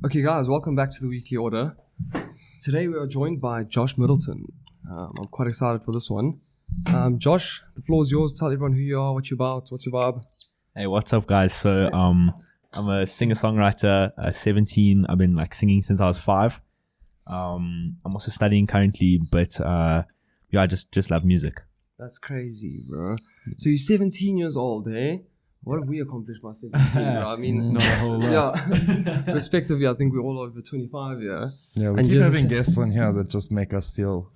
Okay, guys, welcome back to the Weekly Order. Today we are joined by Josh Middleton. I'm quite excited for this one. Josh, the floor is yours. Tell everyone who you are, what you're about, what's your vibe. Hey, what's up, guys? So, I'm a singer-songwriter, 17. I've been singing since I was 5. I'm also studying currently, but I just love music. That's crazy, bro. So you're 17 years old, eh? What have we accomplished by 17, bro? I mean, not a whole lot. Yeah. Respectively, I think we're all over 25, yeah? Yeah, we And keep just- having guests on here that just make us feel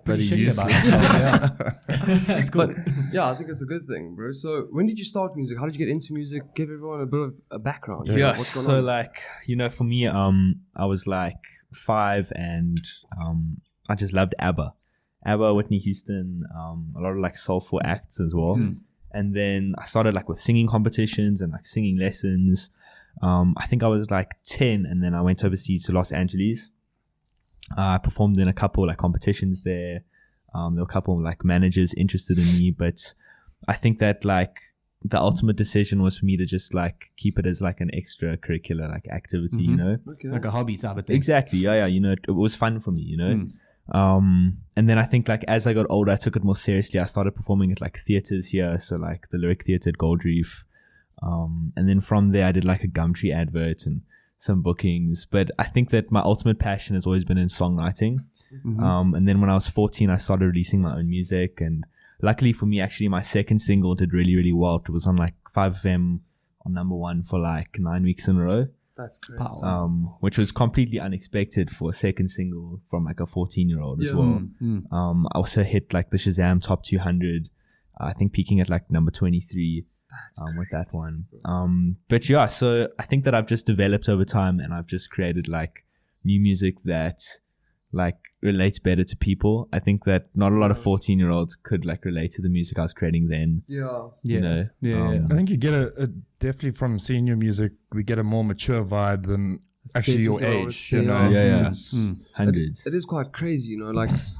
pretty shitty about useless. Yeah. It's good. Yeah, I think it's a good thing, bro. So when did you start music? How did you get into music? Give everyone a bit of a background. Yeah, What's going on? so for me, I was 5 and I just loved ABBA, Whitney Houston, a lot of soulful acts as well. And then I started with singing competitions and singing lessons. I think I was 10, and then I went overseas to Los Angeles. I performed in a couple competitions there. There were a couple managers interested in me, but I think that the ultimate decision was for me to just keep it as an extracurricular activity, you know. Okay. Like a hobby type of thing. Exactly. Yeah. You know, it was fun for me, you know. And then I think as I got older, I took it more seriously. I started performing at theaters here, so the Lyric Theatre at Gold Reef. And then from there, I did a Gumtree advert and some bookings. But I think that my ultimate passion has always been in songwriting. And then when I was 14, I started releasing my own music. And luckily for me, actually, my second single did really, really well. It was on 5FM on #1 for 9 weeks in a row. That's crazy. Which was completely unexpected for a second single from a 14-year-old as well. I also hit the Shazam top 200, I think peaking at number 23 with that one. But yeah, so I think that I've just developed over time, and I've just created new music that relates better to people. I think that not a lot of 14-year-olds could relate to the music I was creating then. Yeah. You know? I think you get a definitely from seeing your music, we get a more mature vibe than actually your definitely age. what I You would know, say, yeah. It's- Hundreds. It is quite crazy, you know.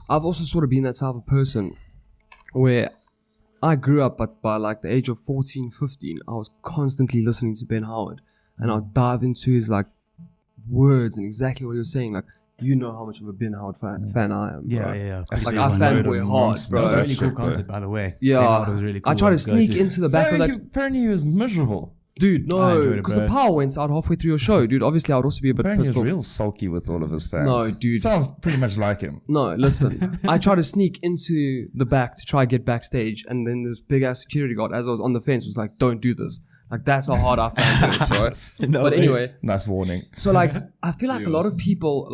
I've also sort of been that type of person where I grew up, but by the age of 14, 15, I was constantly listening to Ben Howard, and I'd dive into his words and exactly what he was saying. You know how much of a Ben Howard fan I am, bro. Yeah. I Everyone fanboy knows hard, nonsense. bro. That's a really Shit, cool bro. concept, by the way. Yeah. Ben Howard was really cool. I try to Go sneak into the back of that. Apparently he was miserable. Dude, I no, enjoyed it, because the bro. power went out halfway through your show, dude. Obviously, I would also be a bit Apparently pissed he was off. real sulky with all of his fans. No, dude. Sounds pretty much like him. No, listen. I tried to sneak into the back to try to get backstage, and then this big ass security guard, as I was on the fence, was like, "Don't do this." That's how hard I found it, right? No But way. anyway, Nice warning. so I feel a lot of people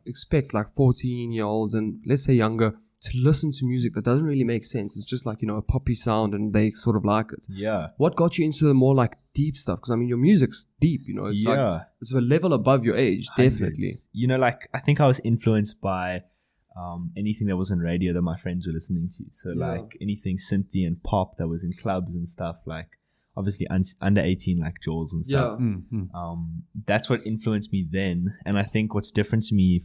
expect 14-year-olds and let's say younger to listen to music that doesn't really make sense. It's just a poppy sound, and they sort of like it. Yeah. What got you into the more deep stuff? Because your music's deep, you know. It's it's a level above your age, definitely. Hundreds. You know, I think I was influenced by anything that was on radio that my friends were listening to. So anything synthy and pop that was in clubs and stuff, obviously under 18 Jaws and stuff. Yeah. That's what influenced me then. And I think what's different to me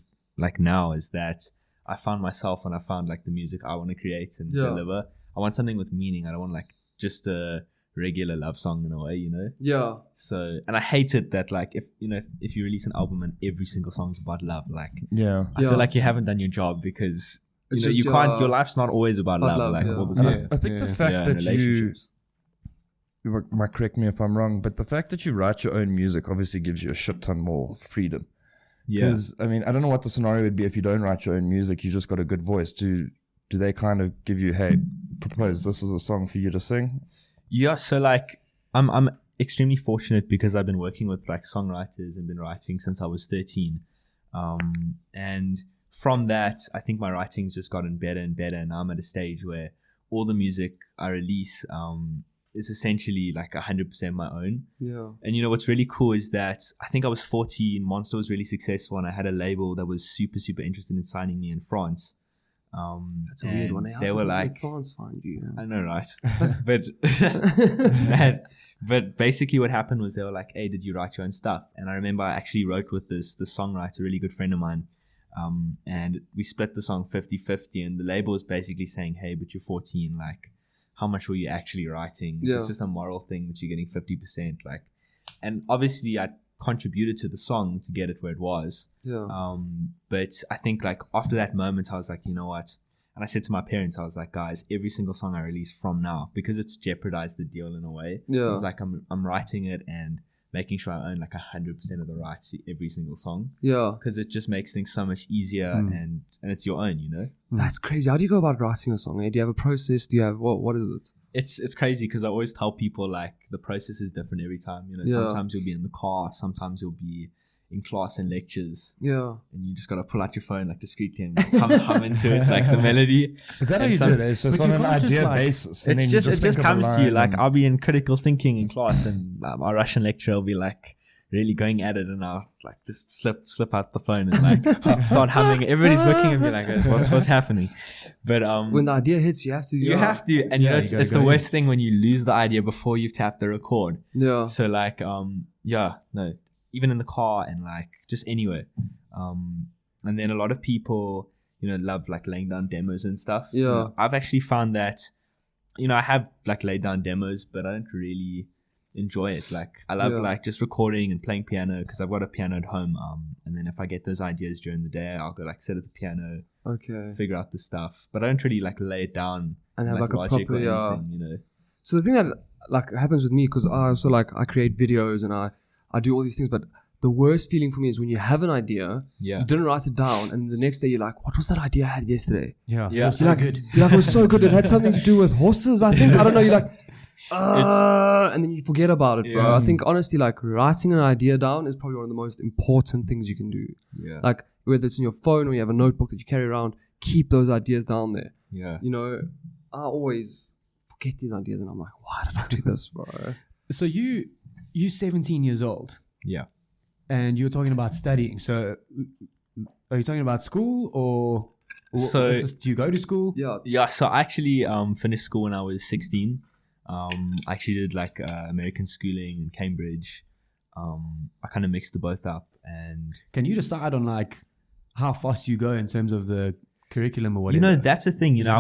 now is that I found myself, and I found the music I want to create and deliver. I want something with meaning. I don't want just a regular love song in a way, you know. Yeah. So, and I hated that if you release an album and every single song's about love, Yeah. I feel you haven't done your job, because It's you just can't. Your life's not always about love, yeah. all the time. I think the fact Yeah, that you relationships. might correct me if I'm wrong, but the fact that you write your own music obviously gives you a shit ton more freedom. Yeah. Because I mean, I don't know what the scenario would be if you don't write your own music. You just got a good voice. Do they kind of give you, hey, propose this is a song for you to sing? Yeah. So I'm extremely fortunate because I've been working with songwriters and been writing since I was 13. And from that, I think my writing's just gotten better and better. And now I'm at a stage where all the music I release is essentially 100% my own. Yeah. And what's really cool is that I think I was 14, Monster was really successful, and I had a label that was super, super interested in signing me in France. That's a weird one. They were France find you. I know, right? But it's mad. But basically what happened was they were like, hey, did you write your own stuff? And I remember I actually wrote with this songwriter, a really good friend of mine. And we split the song 50-50, and the label was basically saying, hey, but you're 14, like, how much were you actually writing? Yeah. It's just a moral thing that you're getting 50%. Like, and obviously I contributed to the song to get it where it was. Yeah. But I think like after that moment, I was like, you know what? And I said to my parents, I was like, guys, every single song I release from now, because it's jeopardized the deal in a way. Yeah. I was like, I'm writing it and making sure I own like 100% of the rights to every single song. Yeah. Because it just makes things so much easier and it's your own, you know? That's crazy. How do you go about writing a song? Do you have a process? Do you have what is it? It's crazy because I always tell people like the process is different every time. You know, sometimes you'll be in the car, sometimes you'll be in class and lectures. Yeah. And you just gotta pull out your phone like discreetly and hum into it like the melody. Is that how you do it? So it's on an idea basis. It just comes to you. Like I'll be in critical thinking in class and my Russian lecturer will be like really going at it and I'll like just slip out the phone and like start humming. Everybody's looking at me like what's happening? But when the idea hits, you have to. You have to, and you know it's the worst thing when you lose the idea before you've tapped the record. Yeah. So like even in the car and like just anywhere. And then a lot of people, you know, love like laying down demos and stuff. Yeah. You know, I've actually found that, you know, I have like laid down demos, but I don't really enjoy it. Like I love like just recording and playing piano because I've got a piano at home. And then if I get those ideas during the day, I'll go like sit at the piano, figure out the stuff. But I don't really like lay it down and have like a Logic proper or anything, you know. So the thing that like happens with me, because I also like I create videos and I do all these things, but the worst feeling for me is when you have an idea, you didn't write it down, and the next day you're like, what was that idea I had yesterday? Yeah. It was so good. You're like, it was so good. It had something to do with horses, I think. I don't know. You're like, and then you forget about it, bro. I think honestly, like writing an idea down is probably one of the most important things you can do. Yeah. Like whether it's in your phone or you have a notebook that you carry around, keep those ideas down there. Yeah. You know, I always forget these ideas and I'm like, why did I do this, bro? So you're 17 years old. Yeah. And you were talking about studying. So are you talking about school or so do you go to school? Yeah. So I actually finished school when I was 16. I actually did like American schooling in Cambridge. I kind of mixed the both up. And can you decide on like how fast you go in terms of the curriculum or whatever? You know, that's the thing. You know,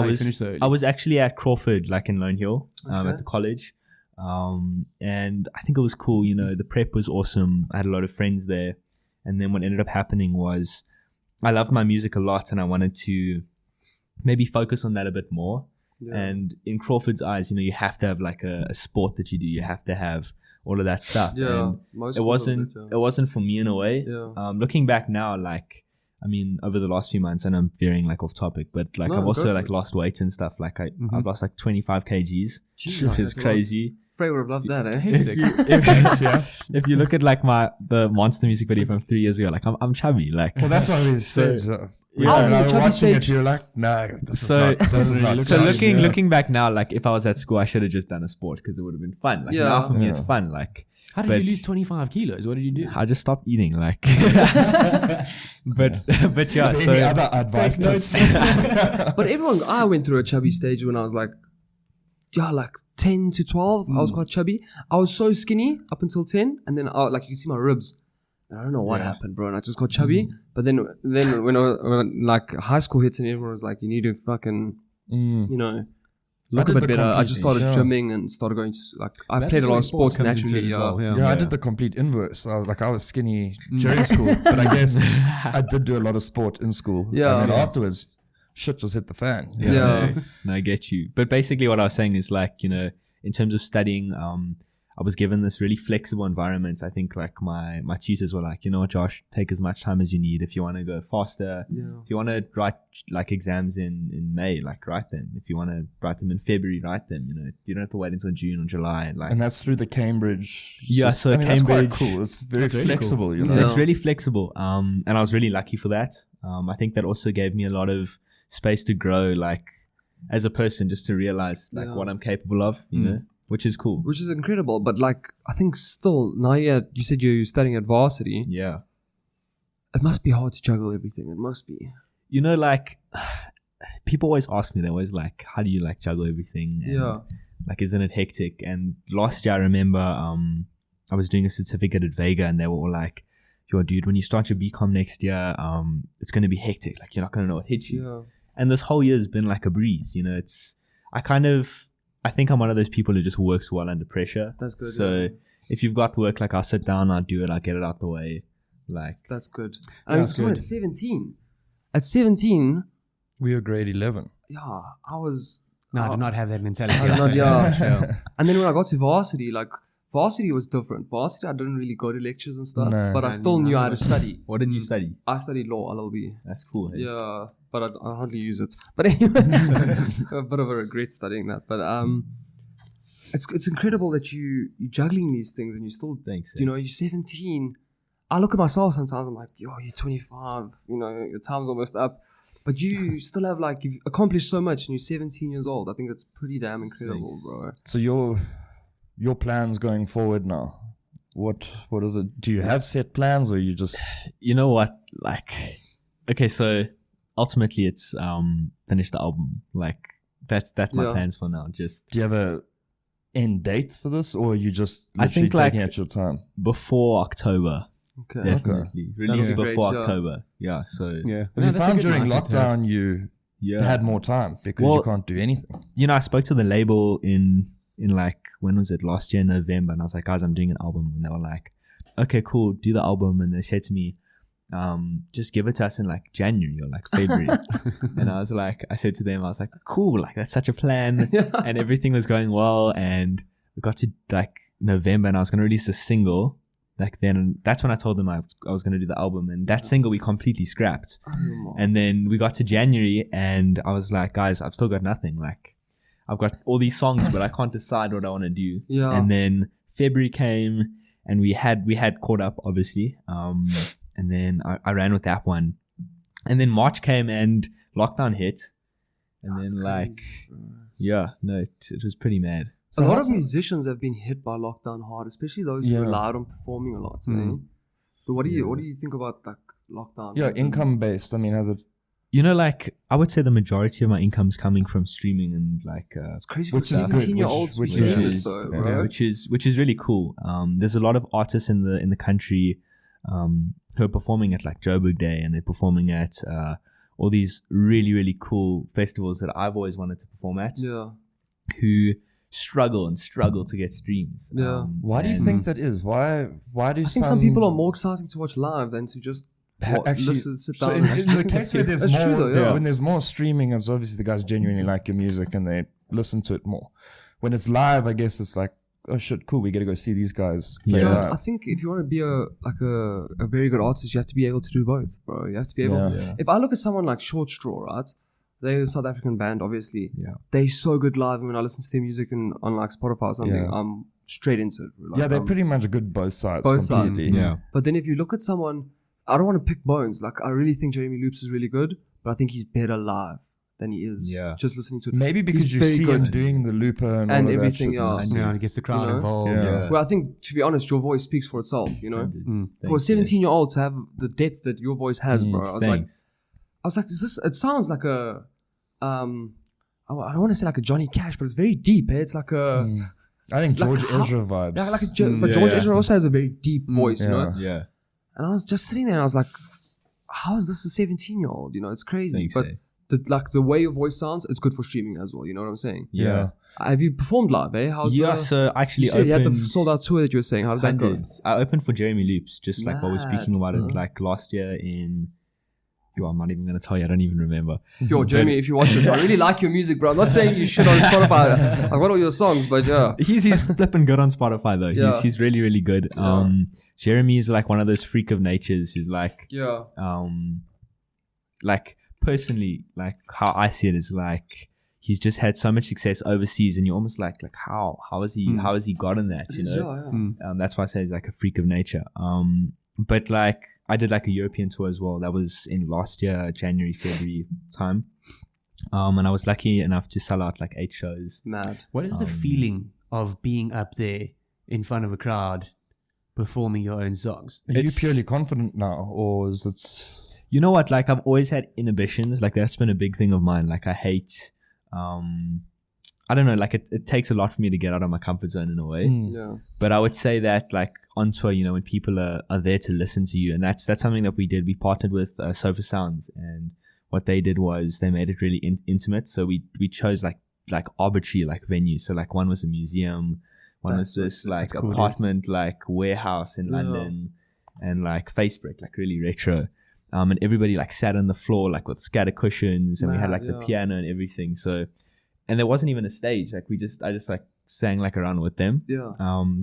I was actually at Crawford, like in Lone Hill, at the college. And I think it was cool. You know, the prep was awesome. I had a lot of friends there. And then what ended up happening was I loved my music a lot and I wanted to maybe focus on that a bit more. Yeah. And in Crawford's eyes, you know, you have to have like a sport that you do. You have to have all of that stuff. Yeah. And it wasn't for me in a way. Yeah. Looking back now, like, I mean, over the last few months, and I'm veering like off topic, but like I've also like lost weight and stuff. Like I've lost like 25 kgs, which is crazy. Frey would have loved that, eh? If you look at like the Monster music video from 3 years ago, like I'm chubby. Like, well, that's what we said. I was watching it, you're like, no, this is not. So looking back now, like if I was at school, I should have just done a sport because it would have been fun. Like now for me, it's fun. Like, how did you lose 25 kilos? What did you do? I just stopped eating. Like, but yeah. So any other advice? But I went through a chubby stage when I was like 10 to 12. I was quite chubby. I was so skinny up until 10, and then like you can see my ribs. And I don't know what happened, bro. And I just got chubby. But then when like high school hits and everyone was like, you need to fucking, you know, look a bit better. I just started gymming and started going to like I played a lot of sports naturally. I did the complete inverse. I was skinny during school, but I guess I did do a lot of sport in school. Yeah. And then afterwards, shit just hit the fan. Yeah. No, I get you. But basically what I was saying is like, you know, in terms of studying, I was given this really flexible environment. I think like my tutors were like, you know what, Josh, take as much time as you need. If you want to go faster, if you want to write like exams in May, like write them. If you want to write them in February, write them. You know, you don't have to wait until June or July. Like, and that's through the Cambridge. Yeah, so Cambridge. That's quite cool. It's very flexible. Cool. You know, it's really flexible. And I was really lucky for that. I think that also gave me a lot of space to grow, like as a person, just to realize like what I'm capable of. You know. Which is cool. Which is incredible. But like, I think still, now you said you're studying at varsity. Yeah. It must be hard to juggle everything. It must be. You know, like, people always ask me, they're always like, how do you like juggle everything? And, like, isn't it hectic? And last year, I remember I was doing a certificate at Vega and they were all like, yo, dude, when you start your BCom next year, it's going to be hectic. Like, you're not going to know what hits you. Yeah. And this whole year has been like a breeze. You know, I think I'm one of those people who just works well under pressure. That's good. So if you've got work, like I'll sit down, I'll do it, I'll get it out the way. Like That's good. Yeah, And that's someone good. at 17. At 17, We were grade 11. yeah, I was. No, I did not have that mentality. I did I'll not, tell you yeah. that, yeah. And then when I got to varsity, like varsity was different. Varsity, I didn't really go to lectures and stuff, No. but I still knew how to study. what did you study? I studied law, LLB. That's cool. Hey? Yeah, but I hardly use it. But anyway, a bit of a regret studying that. But it's incredible that you're juggling these things and you still, Thanks. you know, you're 17. I look at myself sometimes. I'm like, yo, you're 25. You know, your time's almost up. But you still have like you've accomplished so much, and you're 17 years old. I think it's pretty damn incredible, Thanks. bro. So your plans going forward now, what is it? Do you have set plans, or you just You know what? Like, okay, so ultimately it's finish the album. Like that's my Yeah. plans for now. Just do you have a end date for this, or are you just I literally think, like, taking out your time? before October, Okay. definitely release That'll be before great, yeah. October. Yeah. So Yeah. Have No, you that's a found good during mindset to have. lockdown you yeah. had more time because Well, you can't do anything? You know, I spoke to the label in like, when was it? Last year, November, and I was like, guys, I'm doing an album, and they were like, okay, cool, do the album, and they said to me, just give it to us in like January or like February. And I said to them, I was like, cool, like that's such a plan. And everything was going well, and we got to like November, and I was going to release a single. Like then, that's when I told them I was going to do the album, and that single we completely scrapped. And then we got to January, and I was like, guys, I've still got nothing. Like, I've got all these songs, but I can't decide what I want to do. Yeah. And then February came, and we had caught up, obviously. And then I ran with that one. And then March came, and lockdown hit. And That's then like, crazy, bro. yeah, no, it was pretty mad. A lot of musicians have been hit by lockdown hard, especially those who Yeah. relied on performing a lot. Eh? But what do you think about like lockdown? Yeah, income based. I mean, has it? You know, like, I would say the majority of my income's coming from streaming and like, It's crazy for Which is good, 17-year-olds to be which saying is- this though, yeah. bro. which is really cool. There's a lot of artists in the country who are performing at like Joburg Day, and they're performing at all these really, really cool festivals that I've always wanted to perform at, Yeah. who struggle to get streams. Yeah. Why do you and- think that is? Why do I think some people are more exciting to watch live than to just actually sit so down. in and the listen to case where it. there's That's more, true though, yeah. when there's more streaming, it's obviously the guys genuinely like your music and they listen to it more. When it's live, I guess it's like, oh shit, cool, we got to go see these guys play Yeah. live. I think if you want to be a very good artist, you have to be able to do both, bro. You have to be able. Yeah. If I look at someone like Short Straw, right? They're a South African band, obviously. Yeah. They're so good live, and when I listen to their music on like Spotify or something, Yeah. I'm straight into it. Like, Yeah, they're pretty much good both sides. Both sides. completely. Yeah. But then if you look at someone, I don't want to pick bones. Like I really think Jeremy Loops is really good, but I think he's better live than he is Yeah. just listening to it. Maybe because He's you very see him good. doing the looper and, And all of everything, that yeah. shit. Yeah, and it gets the crowd You know? involved. Yeah. Yeah. Well, I think to be honest, your voice speaks for itself. You know, for a Thanks, yeah. 17-year-old to have the depth that your voice has, bro. I was Thanks. like, is this? It sounds like a, I don't want to say like a Johnny Cash, but it's very deep. Eh? It's like a, I think Like George how- Ezra vibes. yeah, like a, but yeah, George yeah. Ezra also has a very deep voice, you know. yeah. Yeah. And I was just sitting there, and I was like, how is this a 17-year-old? You know, it's crazy. Thanks, but eh? the way your voice sounds, it's good for streaming as well. You know what I'm saying? Yeah. Have you performed live? Eh? How's Yeah, the? so I actually You said you had the opened sold out tour that you were saying. How did that go? hundreds. I opened for Jeremy Loops, just like what we were Mad, speaking about bro. it like last year in. Yo, I'm not even going to tell you. I don't even remember. Yo, Jeremy, if you watch this, I really like your music, bro. I'm not saying you shit on Spotify. I got all your songs, but yeah. He's flipping good on Spotify though. Yeah. He's really, really good. Yeah. Jeremy is like one of those freak of natures who's like, Yeah. like personally, like how I see it is like he's just had so much success overseas, and you're almost like how has he gotten that? You know, Yeah. that's why I say he's like a freak of nature. But like I did like a European tour as well. That was in last year, January, February time. And I was lucky enough to sell out like 8 shows. Mad. What is the feeling of being up there in front of a crowd performing your own songs? Are you It's- purely confident now, or is it? You know what? Like I've always had inhibitions. Like that's been a big thing of mine. Like I hate, I don't know, like it takes a lot for me to get out of my comfort zone in a way. Yeah. But I would say that like on tour, you know, when people are there to listen to you, and that's something that we did. We partnered with Sofa Sounds, and what they did was they made it really intimate. So we chose like arbitrary like venues. So like one was a museum, One was this like cool, dude. apartment, like warehouse in London, and like face brick, like really retro. And everybody like sat on the floor like with scatter cushions, and we had like the piano and everything. So, and there wasn't even a stage. Like I just like sang like around with them. Yeah.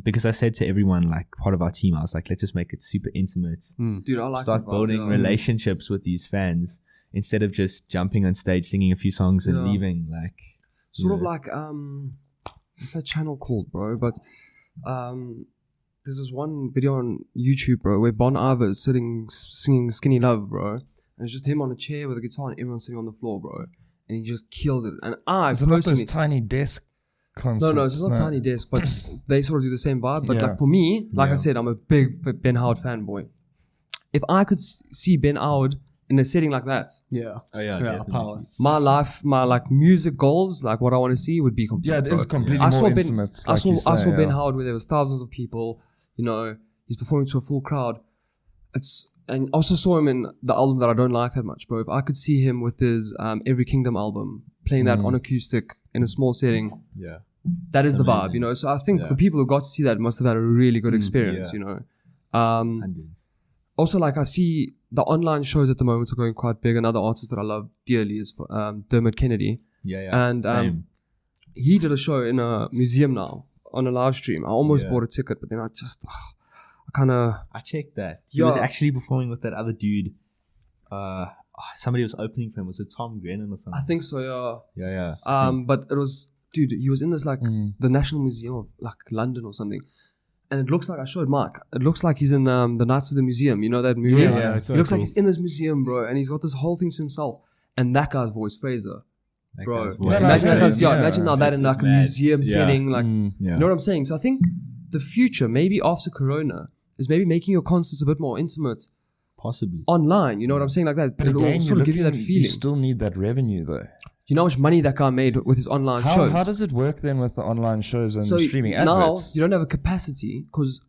Because I said to everyone, like part of our team, I was like, let's just make it super intimate. Dude, I like Start that vibe, building relationships with these fans instead of just jumping on stage, singing a few songs and leaving. Like sort of like what's that channel called, bro? But there's this one video on YouTube, bro, where Bon Iver is singing Skinny Love, bro. And it's just him on a chair with a guitar and everyone sitting on the floor, bro. And he just kills it. And I Is it not personally... those tiny desk concerts? No, it's not Tiny Desk, but they sort of do the same vibe. But like for me, like I said, I'm a big Ben Howard fanboy. If I could see Ben Howard in a setting like that, Power. my life, my like music goals, like what I want to see would be complete. Yeah, it is completely I saw more Ben, intimate. I like you saw say, Ben Howard where there was thousands of people. You know, he's performing to a full crowd. And also saw him in the album that I don't like that much, bro. If I could see him with his Every Kingdom album, playing that on acoustic in a small setting, that is the vibe, you know. So I think the people who got to see that must have had a really good experience, you know. Also, like I see the online shows at the moment are going quite big. Another artist that I love dearly is Dermot Kennedy. And And he did a show in a museum now on a live stream. I almost bought a ticket, but then I just... I checked that. He was actually performing with that other dude. Somebody was opening for him. Was it Tom Grennan or something? I think so, Yeah. but it was, dude, he was in this like the National Museum of like London or something, and it looks like, I showed Mark, it looks like he's in the Knights of the Museum, you know that movie? Yeah, it's so he looks cool. like he's in this museum, bro, and he's got this whole thing to himself, and that guy's voice, Fraser, bro, imagine that guy's, imagine now that in like a museum setting, like, you know what I'm saying? So I think the future, maybe after Corona, is maybe making your concerts a bit more intimate, possibly online, you know what I'm saying, like that. But It'll again, sort of give you that feeling. You still need that revenue, though. You know how much money that guy made with his online shows? How does it work then with the online shows and So the streaming now adverts? you don't have a capacity because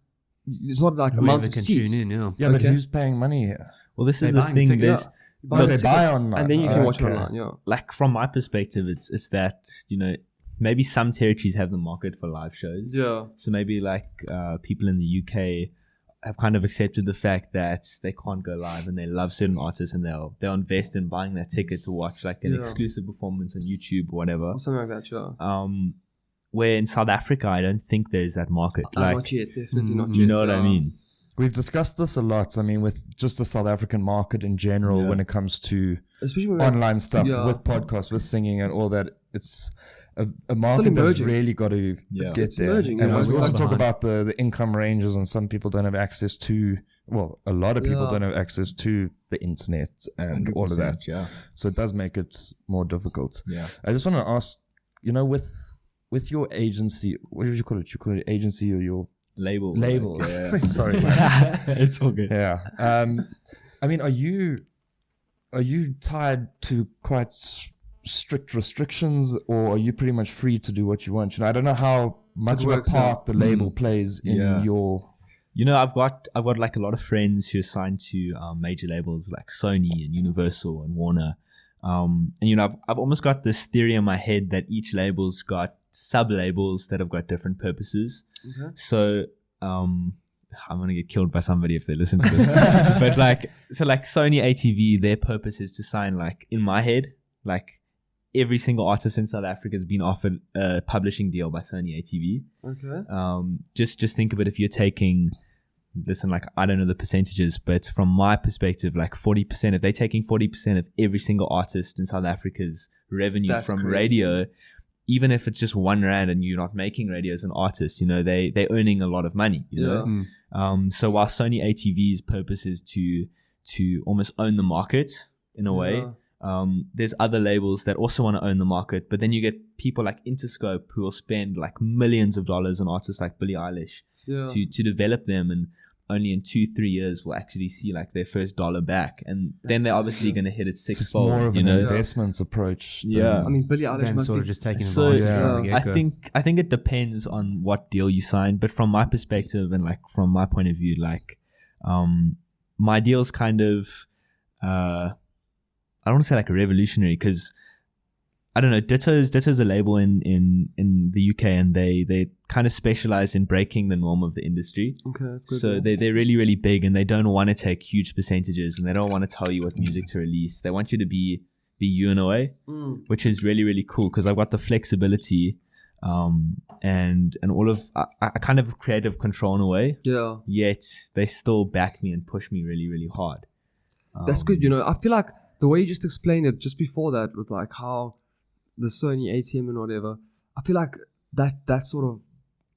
it's not like Whoever amount of can seats. tune in, Yeah, but who's paying money here? well this They is the buy the thing, ticket. there's But they buy online. and then you can watch it Okay. online. Yeah, like from my perspective, it's that, you know, maybe some territories have the market for live shows. yeah, So maybe like people in the UK have kind of accepted the fact that they can't go live and they love certain artists, and they'll invest in buying that ticket to watch like an exclusive performance on YouTube or whatever. or something like that. Yeah, Where in South Africa, I don't think there's that market. Like, not yet, definitely not yet. you know what I mean? We've discussed this a lot. I mean, with just the South African market in general, when it comes to Especially when online stuff, Yeah. with podcasts, with singing and all that, it's a market that's emerging. really got to get It's there. emerging, And you know, we it's also like talk behind. about the income ranges, and some people don't have access to, well, a lot of people Yeah. don't have access to the internet and all of that. Yeah. So it does make it more difficult. Yeah. I just want to ask, you know, with your agency, what did you call it? You call it agency or your Label. label? Like, yeah. Sorry, man. It's all good. Yeah. I mean, are you tied to quite strict restrictions, or are you pretty much free to do what you want? You know, I don't know how much of a works, part the label plays in Yeah. your. You know, I've got like a lot of friends who are signed to major labels like Sony and Universal and Warner. And you know, I've almost got this theory in my head that each label's got sub labels that have got different purposes. Okay. So I'm gonna get killed by somebody if they listen to this. But like Sony ATV, their purpose is to sign, like, in my head, like every single artist in South Africa has been offered a publishing deal by Sony ATV. Okay. Just think of it, if you're taking, listen, like, I don't know the percentages, but from my perspective, like 40%, if they're taking 40% of every single artist in South Africa's revenue That's from crazy. radio, even if it's just R1 and you're not making radio as an artist, you know, they're earning a lot of money, you know? So while Sony ATV's purpose is to almost own the market in a way, there's other labels that also want to own the market, but then you get people like Interscope who will spend like millions of dollars on artists like Billie Eilish to develop them, and only in 2-3 years will actually see like their first dollar back, and then they're obviously going to hit it It's sixfold. more of you an know, investments approach. Yeah. I mean, Billie Eilish Then must sort be of just taking So advantage yeah. from the I get-go. think it depends on what deal you sign, but from my perspective and like from my point of view, like my deal's kind of I don't want to say like a revolutionary, because I don't know. Ditto's a label in the UK, and they kind of specialize in breaking the norm of the industry. Okay, that's good. So they're really, really big, and they don't want to take huge percentages, and they don't want to tell you what music to release. They want you to be you in a way, which is really, really cool because I've got the flexibility, and all of I kind of creative control in a way. Yeah. Yet they still back me and push me really, really hard. That's good. I feel like the way you just explained it just before that with like how the Sony ATM and whatever, I feel like that sort of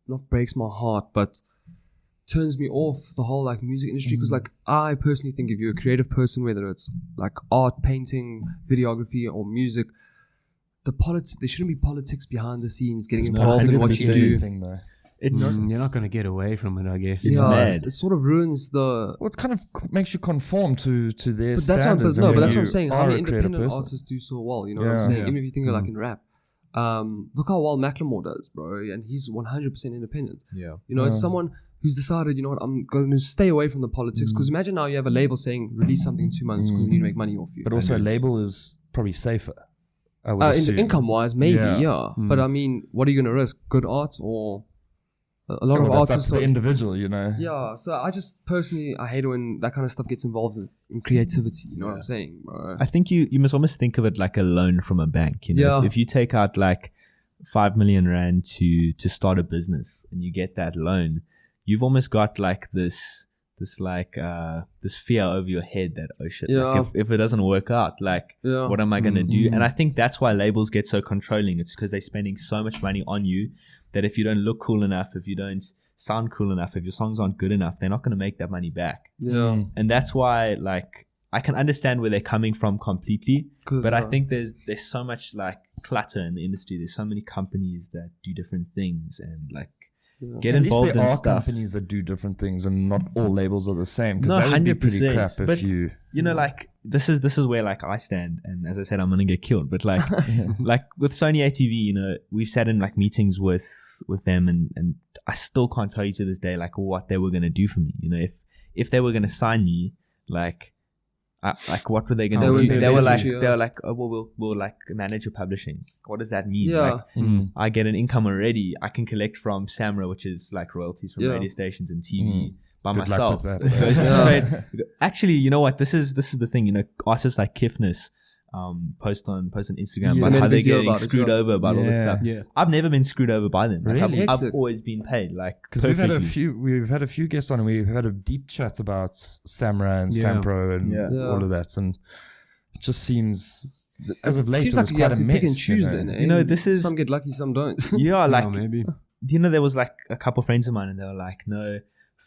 not breaks my heart, but turns me off the whole like music industry because like I personally think if you're a creative person, whether it's like art, painting, videography, or music, there shouldn't be politics behind the scenes getting involved in what you do. You're not going to get away from it, I guess. It's mad. It sort of ruins the. Well, it kind of makes you conform to their But standards. that's what I'm you saying. are How many a creative independent person. artists do so well? You know what I'm saying? Even if you think of like in rap, look how well Macklemore does, bro, and he's 100% independent. Yeah. It's someone who's decided, I'm going to stay away from the politics. Because imagine now you have a label saying release something in 2 months because we need to make money off you. But also, a label is probably safer. I would assume. Income-wise, maybe, yeah. But I mean, what are you going to risk? Good art or a lot of that's artists? up to the individual, Yeah. So I just personally, I hate when that kind of stuff gets involved in creativity. You know what I'm saying, bro? I think you must almost think of it like a loan from a bank. Yeah. If you take out like 5 million rand to start a business and you get that loan, you've almost got like this fear over your head that, oh shit, like if it doesn't work out, like what am I going to do? And I think that's why labels get so controlling. It's because they're spending so much money on you that if you don't look cool enough, if you don't sound cool enough, if your songs aren't good enough, they're not going to make that money back. Yeah. And that's why like I can understand where they're coming from completely, but I think there's so much like clutter in the industry. There's so many companies that do different things and like get involved in there are stuff. companies that do different things, and not all labels are the same. No, that would be pretty 100%. crap if But you. Like this is where like I stand, and as I said, I'm gonna get killed. But like, like with Sony ATV, we've sat in like meetings with them, and I still can't tell you to this day like what they were gonna do for me. If they were gonna sign me, like what were they gonna do? They were like, oh well, we'll like manage your publishing. What does that mean? Yeah. Like, I get an income already. I can collect from SAMRA, which is like royalties from radio stations and TV by Good luck myself. with that. It goes straight. Actually, you know what? This is the thing. Artists like Kifness post on Instagram about how they're getting screwed over about all this stuff. Yeah. I've never been screwed over by them. Like, Really? I've always been paid like Because perfectly. we've had a few guests on, and we've had a deep chat about Samra and Sampro and all of that, and it just seems as of late seems it like was you quite have a to mess. pick and choose then. This is some get lucky, some don't. yeah, like maybe. there was like a couple friends of mine, and they were like, no,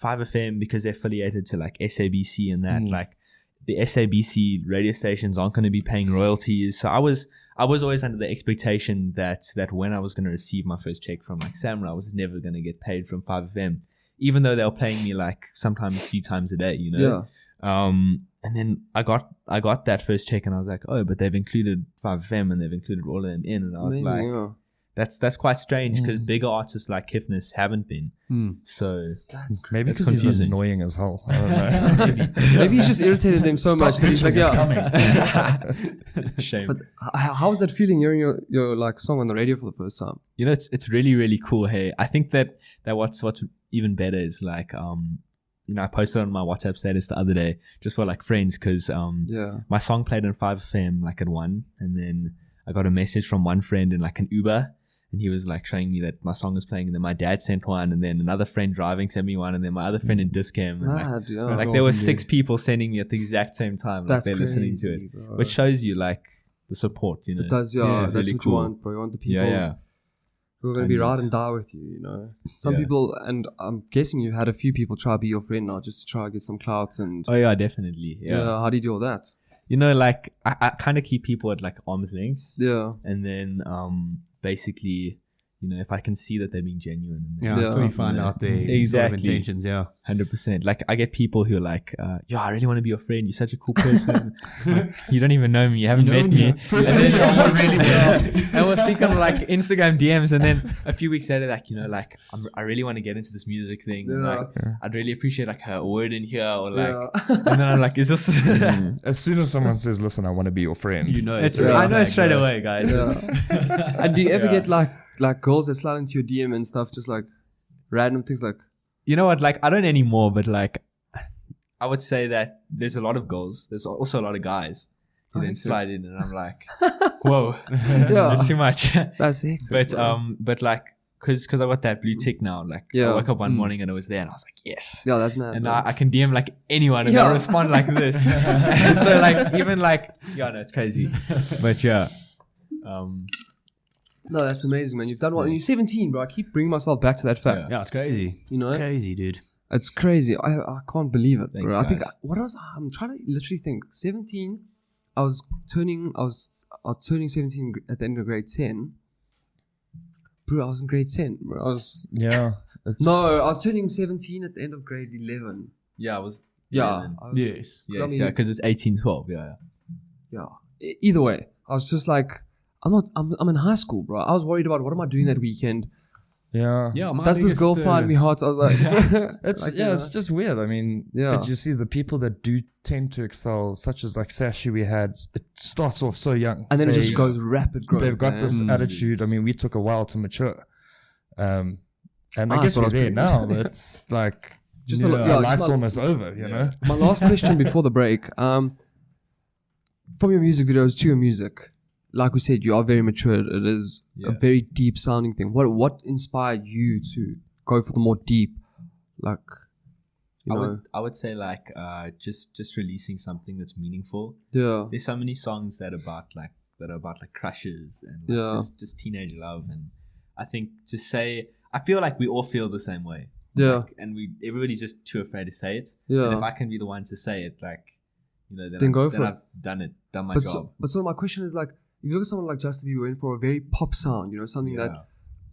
5FM because they're affiliated to like SABC and that like. The SABC radio stations aren't going to be paying royalties. So I was always under the expectation that when I was going to receive my first check from like Samra, I was never going to get paid from 5FM, even though they were paying me like sometimes 3 times a day, Yeah. And then I got that first check, and I was like, oh, but they've included 5FM and they've included all of them in, and I was like, that's quite strange because bigger artists like Kifness haven't been. So That's Maybe That's because he's confusing. annoying as hell. I don't know. maybe he's just irritated them so much that he's like, shame. But how was that feeling hearing your like song on the radio for the first time? It's really, really cool. Hey, I think that what's even better is like I posted on my WhatsApp status the other day just for like friends because my song played on 5FM like at 1, and then I got a message from one friend in like an Uber, and he was like showing me that my song was playing, and then my dad sent one, and then another friend driving sent me one, and then my other friend in Discam, and like there were 6 people sending me at the exact same time, like they're listening to it, bro. which shows you like the support, It does, It's that's really what cool. you want, bro. You want the people who are going to be ride and die with you, Some people, and I'm guessing you've had a few people try to be your friend now just to try to get some clout and... Oh yeah, definitely. Yeah. How do you deal with that? Like I kind of keep people at like arm's length, Yeah. and then basically if I can see that they're being genuine. Yeah, that's Yeah. when you find out their sort of Exactly. intentions. Yeah. 100%. Like I get people who are like, "Yo, I really want to be your friend. You're such a cool person. Like, you don't even know me. You haven't met me." First thing I say, I want really And we'll speak on like Instagram DMs, and then a few weeks later, like, I really want to get into this music thing. And, like, I'd really appreciate like a word in here, or like, and then I'm like, is this? As soon as someone says, "Listen, I want to be your friend," It's Yeah. I know straight away, guys. And do you ever Yeah. get like girls that slide into your DM and stuff, just like random things like, You know what? Like, I don't anymore, but like, I would say that there's a lot of girls. There's also a lot of guys who then slide in, and I'm like, whoa, that's too much. that's it. But like, cause I got that blue tick now. Like, Yeah. I woke up one morning and it was there, and I was like, yes. Yeah, that's mad. And bro. I can DM like anyone, and Yeah. they'll respond like this. And so like, even like, yeah, no, it's crazy. But yeah, No, that's amazing, man. You've done well. And you're 17, bro. I keep bringing myself back to that fact. Yeah, it's crazy. You know? Crazy, dude. It's crazy. I can't believe it, Thanks, bro. I think, guys. what else? I'm trying to literally think. 17, I was turning 17 at the end of grade 10. Bro, I was in grade 10, bro. I was turning 17 at the end of grade 11. yeah, I was. Yeah. Yes. Yes, I mean- yeah, because it's 18, 12. Yeah. Either way, I was just like, I'm in high school, bro. I was worried about what am I doing that weekend. yeah. Yeah, my Does this girl find me hot? I was like, It's like, you know. it's just weird. I mean, Yeah. but you see the people that do tend to excel, such as like Sashi we had, it starts off so young. and then it They- just goes rapid growth. They've got man. this attitude. I mean, we took a while to mature. And I I guess thought we're I there could. now, but it's like Just our yeah, life's it's my- almost over, you know? My last question before the break. From your music videos to your music, like we said, you are very mature. It is a Yeah. very deep sounding thing. What inspired you to go for the more deep, like, you know? I would say like just releasing something that's meaningful. Yeah, There's so many songs that are about like crushes and like Yeah. just teenage love, and I think to say, I feel like we all feel the same way. yeah, Like, and everybody's just too afraid to say it. yeah. And if I can be the one to say it, like, Then go for it. I've done my But job. so my question is like, if you look at someone like Justin Bieber went for a very pop sound, something that Yeah.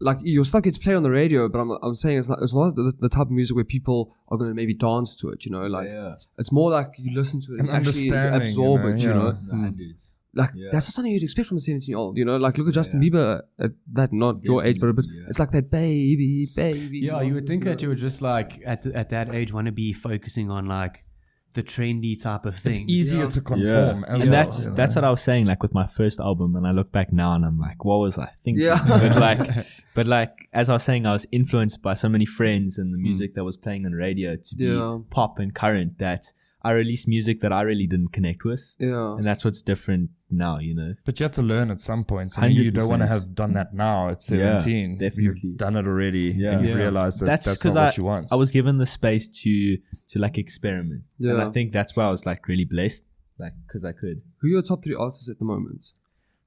like your stuff gets played on the radio, but I'm saying it's not the type of music where people are going to maybe dance to it, like yeah. it's more like you listen to it and An actually understanding, absorb you know, it, yeah. No, dudes. Like Yeah. that's not something you'd expect from a 17-year-old, like look at Justin Yeah. Bieber at that, not your age, but Definitely, yeah. it's like that baby. Yeah, you would nonsense, think that you would just like at that age want to be focusing on like the trendy type of things. It's easier to conform as And well. that's what I was saying, like with my first album, and I look back now and I'm like, what was I thinking? Yeah. but like as I was saying, I was influenced by so many friends and the music that was playing on radio to be Yeah. pop and current, that I released music that I really didn't connect with. Yeah. And that's what's different now, But you have to learn at some point. I mean, you don't want to 100%. have done that now at Yeah, 17. definitely. You've done it already, Yeah. and you've Yeah. realized that that's because not what you want. I was given the space to like experiment. And Yeah. I think that's why I was like really blessed, like because I could. Who are your top 3 artists at the moment?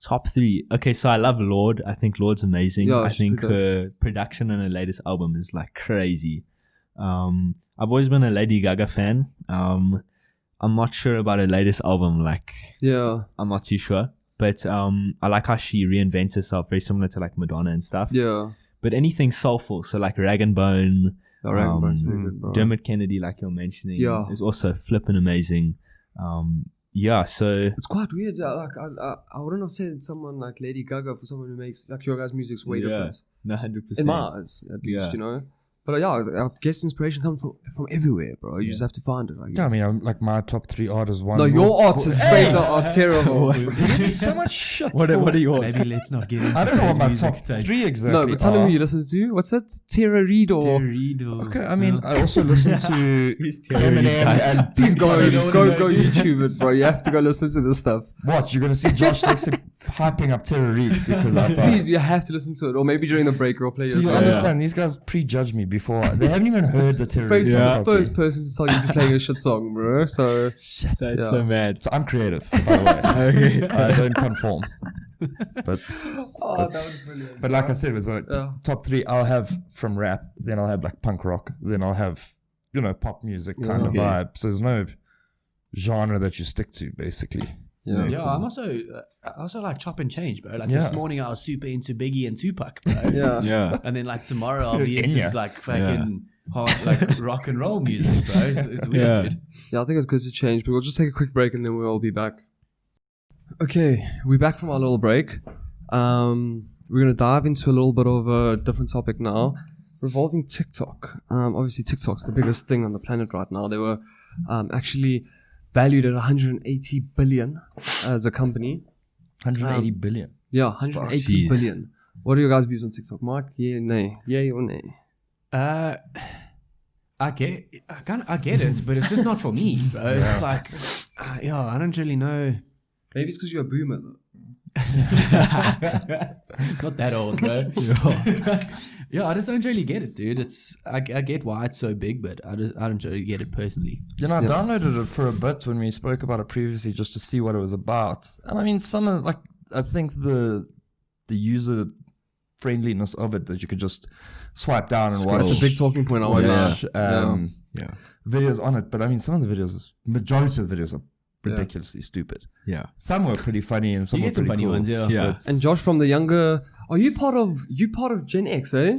Top 3. Okay, so I love Lorde. I think Lorde's amazing. Yeah, I she's think pretty her production on her latest album is like crazy. I've always been a Lady Gaga fan. I'm not sure about her latest album. Like, Yeah. I'm not too sure. But I like how she reinvents herself, very similar to like Madonna and stuff. Yeah. But anything soulful, so like Rag and Bone, Oh, Rag and Bone's very good, bro. Dermot Kennedy, like you're mentioning, Yeah. is also flipping amazing. Yeah, so It's quite weird. Like I wouldn't have said someone like Lady Gaga for someone who makes like your guys' music's way Yeah. different. no, 100%. In my eyes, at least, Yeah. But yeah, I guess inspiration comes from everywhere, bro. You just have to find it. I guess. Yeah, I mean, I'm like my top 3 artists. One. no, your artists' praise are terrible. so much shit. What are yours? Maybe let's not get into I don't know what Faye's my music top taste. 3 exactly. No, but tell me who you listen to. What's that? Tara Reid or? Okay, I mean, I also listen to Who's Terry Reid, Eminem guys? and Please go I don't know. go YouTube it, bro. You have to go listen to this stuff. Watch, you're gonna see Josh Dixon hyping up Tara Reid because I thought. Please, you have to listen to it, or maybe during the break we'll play So your you song. understand, these guys prejudge me before. They haven't even heard the Tara Reid First, song properly. first person to tell you you're playing a shit song, bro. So That's Yeah. so mad. So I'm creative, by the way. I don't conform. But that was brilliant. but like I said, with the Yeah. top 3, I'll have from rap, then I'll have like punk rock, then I'll have pop music kind of Okay. vibe. So there's no genre that you stick to, basically. Yeah. Yeah, I'm also I also like chop and change, bro. Like Yeah. this morning I was super into Biggie and Tupac, bro. Yeah. Yeah. And then like tomorrow I'll be into Enya. like fucking hard like rock and roll music, bro. It's weird, Yeah. dude. Yeah, I think it's good to change, but we'll just take a quick break and then we'll all be back. Okay, we're back from our little break. We're going to dive into a little bit of a different topic now, revolving TikTok. Obviously, TikTok's the biggest thing on the planet right now. They were actually valued at 180 billion as a company. 180 billion. Yeah, 180 jeez. billion. What are your guys' views on TikTok, Mike? Yeah, nay. Yay or nay? I get it, but it's just not for me, bro. It's like, I don't really know. Maybe it's because you're a boomer. Not that old, bro. Yeah, I just don't really get it, dude. I get why it's so big, but I don't really get it personally. You know, I downloaded it for a bit when we spoke about it previously just to see what it was about. And I mean, some of, like, I think the user friendliness of it, that you could just swipe down and watch. That's a big talking point. I won't lie. watch videos on it. But I mean, some of the videos, majority of the videos are ridiculously stupid. Yeah. Some were pretty funny and some You were get some pretty funny cool. ones, yeah. Yeah. But- And Josh from the younger, are you part of Gen X, eh?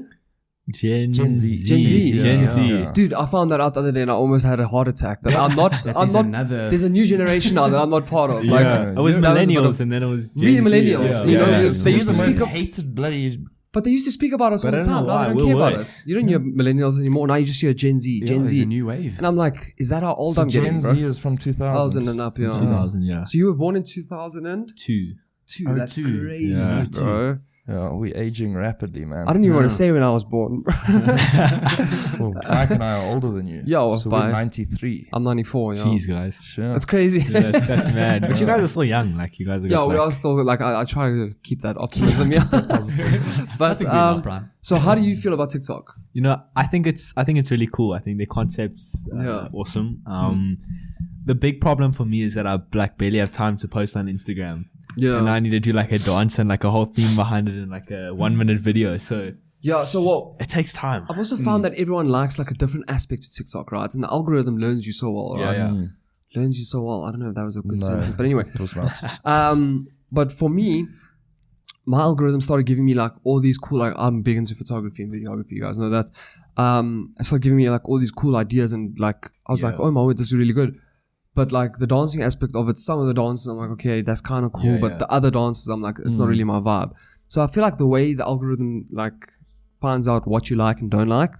Gen Z. Gen Z. Gen Yeah. Z. Yeah. Dude, I found that out the other day and I almost had a heart attack. That I'm not. There's another. There's a new generation now that I'm not part of. Yeah. Like, It was that was a bit millennials of- and then it was Gen Really Z. millennials, Yeah. you know, Yeah. they used to the most speak of, hated bloody. but they used to speak about us all But the I don't time. know Now they why. don't We're care about worse. us. You don't hear millennials anymore. Now you just hear Gen Z, Gen there's Z. a new wave. And I'm like, is that how old So I'm getting, Gen bro? Z is from 2000. 2000 and up, yeah. 2000, yeah. So you were born in 2002. Two. That's 02. crazy, Yeah. bro. Yeah, we're aging rapidly, man. I don't even want to say when I was born. Well, Mike and I are older than you. Yeah, well, so by- we're 93. I'm 94, yeah. Jeez, guys. Sure. That's crazy. Yeah, that's mad. But you guys are still young. Like, you guys are Yeah, good, we like- are still like I try to keep that optimism. Yeah, but so how do you feel about TikTok? You know, I think it's really cool. I think the concept's Yeah. awesome. The big problem for me is that I like barely have time to post on Instagram, Yeah, and I need to do like a dance and like a whole theme behind it in like a 1-minute video. So yeah. So what? it takes time. I've also found that everyone likes like a different aspect to TikTok, right? And the algorithm learns you so well, right? Yeah. Learns you so well. I don't know if that was a good No. sentence, but anyway. It was not. But for me, my algorithm started giving me like all these cool, like I'm big into photography and videography, you guys know that. It started giving me like all these cool ideas and like I was like, oh my word, this is really good. But like the dancing aspect of it, some of the dances I'm like, okay, that's kind of cool. But the other dances I'm like, it's not really my vibe. So I feel like the way the algorithm like finds out what you like and don't like,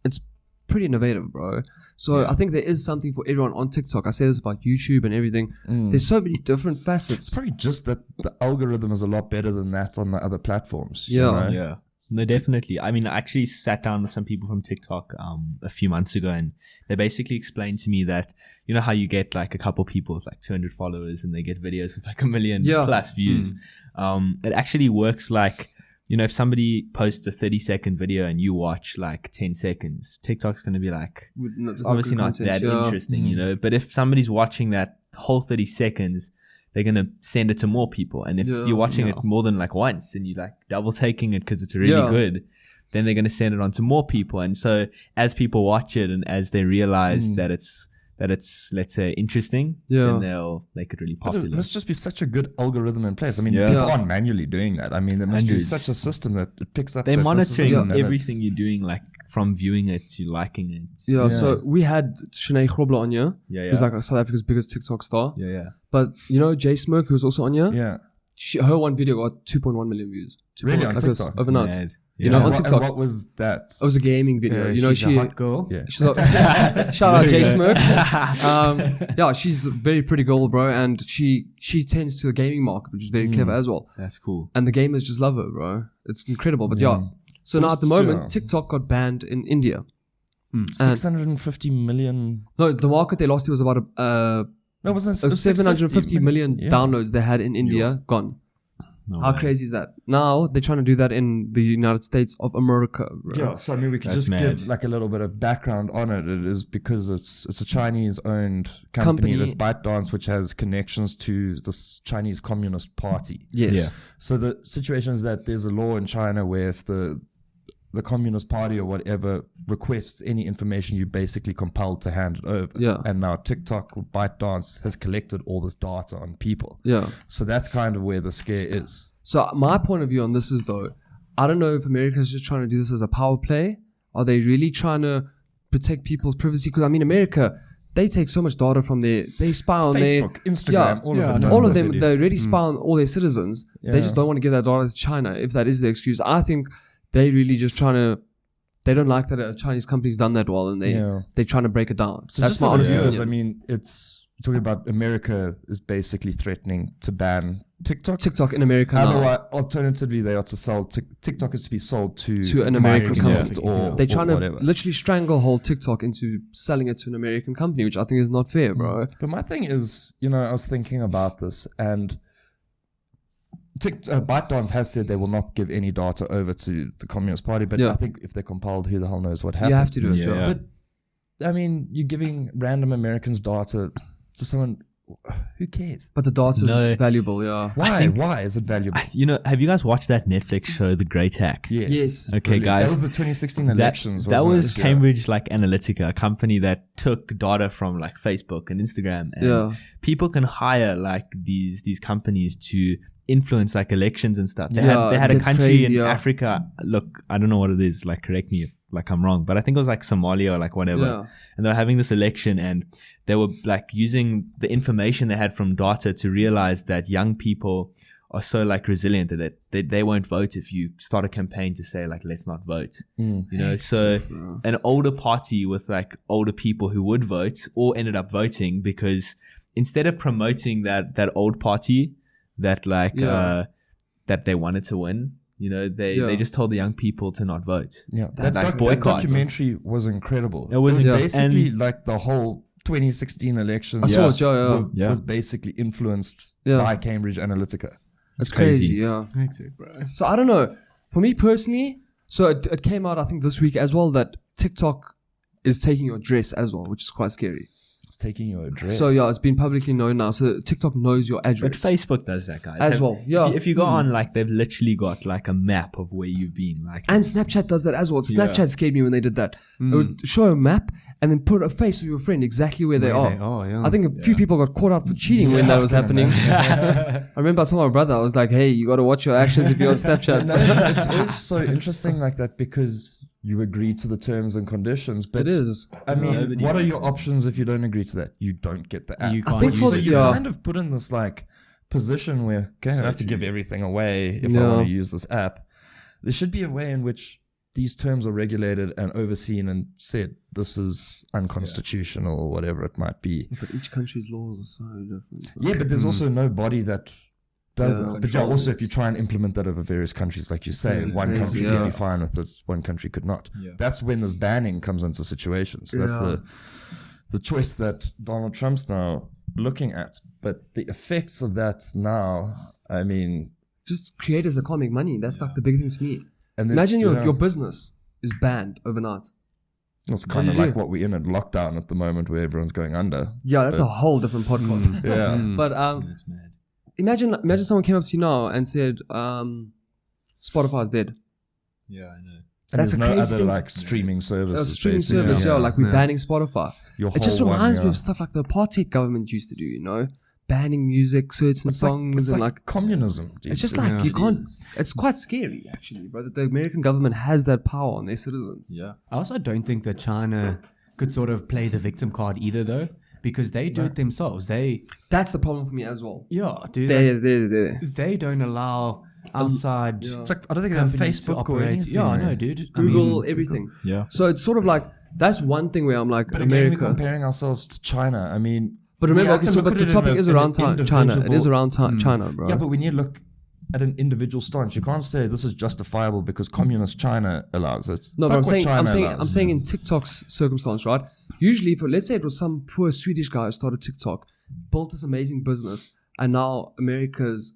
it's pretty innovative, bro. So I think there is something for everyone on TikTok. I say this about YouTube and everything. There's so many different facets. It's probably just that the algorithm is a lot better than that on the other platforms. Yeah. You know? Yeah. No, definitely. I mean, I actually sat down with some people from TikTok a few months ago, and they basically explained to me that, you know how you get like a couple people with like 200 followers and they get videos with like 1 million plus views. It actually works like, you know, if somebody posts a 30-second video and you watch like 10 seconds, TikTok's going to be like, It's obviously not that interesting, you know. But if somebody's watching that whole 30 seconds, they're going to send it to more people. And if you're watching it more than like once and you like double taking it because it's really good, then they're going to send it on to more people. And so as people watch it and as they realize that it's, let's say, interesting, then they'll make it really But popular. it must just be such a good algorithm in place. I mean, Yeah. people aren't manually doing that. I mean, there must be Hundreds. such a system that it picks up. They're that this is monitoring it and everything you're doing, like from viewing it to liking it. Yeah, so we had Shanae Grobler on here, Yeah, who's yeah. like South Africa's biggest TikTok star. Yeah, yeah. But you know, Jay Smoke, who was also on here, Yeah. her one video got 2.1 million views. Really? On Like this, TikTok? overnight. Mad. You know, on And TikTok. what was that? It was a gaming video. you know, she's a hot girl. Yeah. she's a, shout out Jay Smoke. Yeah, she's a very pretty girl, bro, and she tends to the gaming market, which is very clever as well. That's cool. And the gamers just love her, bro. It's incredible. But yeah, so now at the moment, TikTok got banned in India. 650 million. No, the market they lost it was about No, it wasn't 750 million Yeah. downloads they had in India gone. No How way. crazy is that? Now they're trying to do that in the United States of America. Bro. Yeah, so I mean, we could That's just mad. give like a little bit of background on it. It is because it's a Chinese-owned company. That's ByteDance, which has connections to this Chinese Communist Party. Yes. Yeah. So the situation is that there's a law in China where if the the Communist Party or whatever requests any information, you're basically compelled to hand it over. Yeah. And now TikTok or ByteDance has collected all this data on people. Yeah. So that's kind of where the scare is. So my point of view on this is, though, I don't know if America's just trying to do this as a power play. Are they really trying to protect people's privacy? Because I mean, America, they take so much data from they spy on Facebook, Instagram, all of them. all of them, they already spy on all their citizens. Yeah. They just don't want to give that data to China, if that is the excuse. I think they really just they don't like that a Chinese company's done that well, and they're trying to break it down. So that's just my for the honest viewers, opinion. I mean, it's talking about America is basically threatening to ban TikTok. In America now. Otherwise, alternatively, they are to sell TikTok is to be sold to an American Microsoft company. or They're trying or to whatever. literally stranglehold TikTok into selling it to an American company, which I think is not fair, bro. But my thing is, I was thinking about this, and ByteDance has said they will not give any data over to the Communist Party, but I think if they're compelled, who the hell knows what happens. You have to do it, Yeah. yeah. But, I mean, you're giving random Americans data to someone, who cares? But the data No. is valuable, yeah. Why? Why is it valuable? Have you guys watched that Netflix show, The Great Hack? Yes. Okay, Brilliant. guys. That was the 2016 elections. That wasn't was it? Cambridge Analytica, a company that took data from Facebook and Instagram, and people can hire these companies to influence elections and stuff. They had a that's country crazy, in yeah. Africa. Look, I don't know what it is. Correct me if I'm wrong, but I think it was Somalia or whatever. Yeah. And they were having this election, and they were using the information they had from data to realize that young people are so resilient that they won't vote if you start a campaign to say let's not vote. So an older party with older people who would vote all ended up voting, because instead of promoting that old party that that they wanted to win, they just told the young people to not vote. Yeah, that boycott. documentary was incredible. It was basically and the whole 2016 election. I saw it, yeah. Was basically influenced Yeah. by Cambridge Analytica. It's crazy. crazy, yeah. Hectic, bro. So I don't know. For me personally, so it came out, I think, this week as well, that TikTok is taking your address as well, which is quite scary. It's taking your address. So yeah, it's been publicly known now. So TikTok knows your But address. Facebook does that, guys. As well, yeah. If you go on, they've literally got a map of where you've been. And Snapchat does that as well. Snapchat scared me when they did that. It would show a map and then put a face of your friend exactly where they are. yeah. I think a few people got caught out for cheating when that was happening. I remember I told my brother, I was like, hey, you got to watch your actions if you're on Snapchat. No, it's always so interesting like that, because you agree to the terms and conditions. But It is. I mean, Nobody what are makes your options if you don't agree to that? You don't get the app. You I can't think use for So the- it. you're kind of put in this position where, okay, I have to give everything away if I want to use this app. There should be a way in which these terms are regulated and overseen and said this is unconstitutional or whatever it might be. But each country's laws are so different. Yeah, but there's also no body that does Yeah, it. But yeah, also if you try and implement that over various countries, like you say, Yeah, one crazy, country yeah. could be fine with this, one country could not. Yeah. That's when this banning comes into situations. So that's Yeah. the choice that Donald Trump's now looking at. But the effects of that now, I mean, Just creators that can't make money. That's the big thing to me. and then, Imagine you know, your business is banned overnight. it's kind do of you like do? what we're in at lockdown at the moment, where everyone's going under. Yeah, that's a It's- whole different podcast. Yeah. But That's mad. imagine someone came up to you now and said, Spotify's dead. Yeah, I know. And That's there's a no crazy other thing like to- streaming A services. streaming basically. service, yeah, like we're Yeah. banning Spotify. Your It just whole one, reminds me yeah. of stuff like the apartheid government used to do, banning music, certain It's songs, like, and it's like communism. dude. it's just like Yeah. you can't. It's quite scary, actually, bro. That the American government has that power on their citizens. Yeah. I also don't think that China could sort of play the victim card either, though, because they do it themselves. That's the problem for me as well. Dude, There. they don't allow outside Yeah. It's like, I don't think they have companies to Facebook or operate. anything. Yeah, I man. know, dude. Google, everything. Yeah. So it's sort of like that's one thing where I'm like But again, we're America. comparing ourselves to China. I mean, But we remember, have to okay, so, look but at the it in topic a- is in an around China. It is individual- around China, bro. Yeah, but when you look at an individual stance, you can't say this is justifiable because communist China allows it. No, Fuck but what China I'm allows. saying in TikTok's circumstance, right? Usually, for let's say it was some poor Swedish guy who started TikTok, built this amazing business, and now America's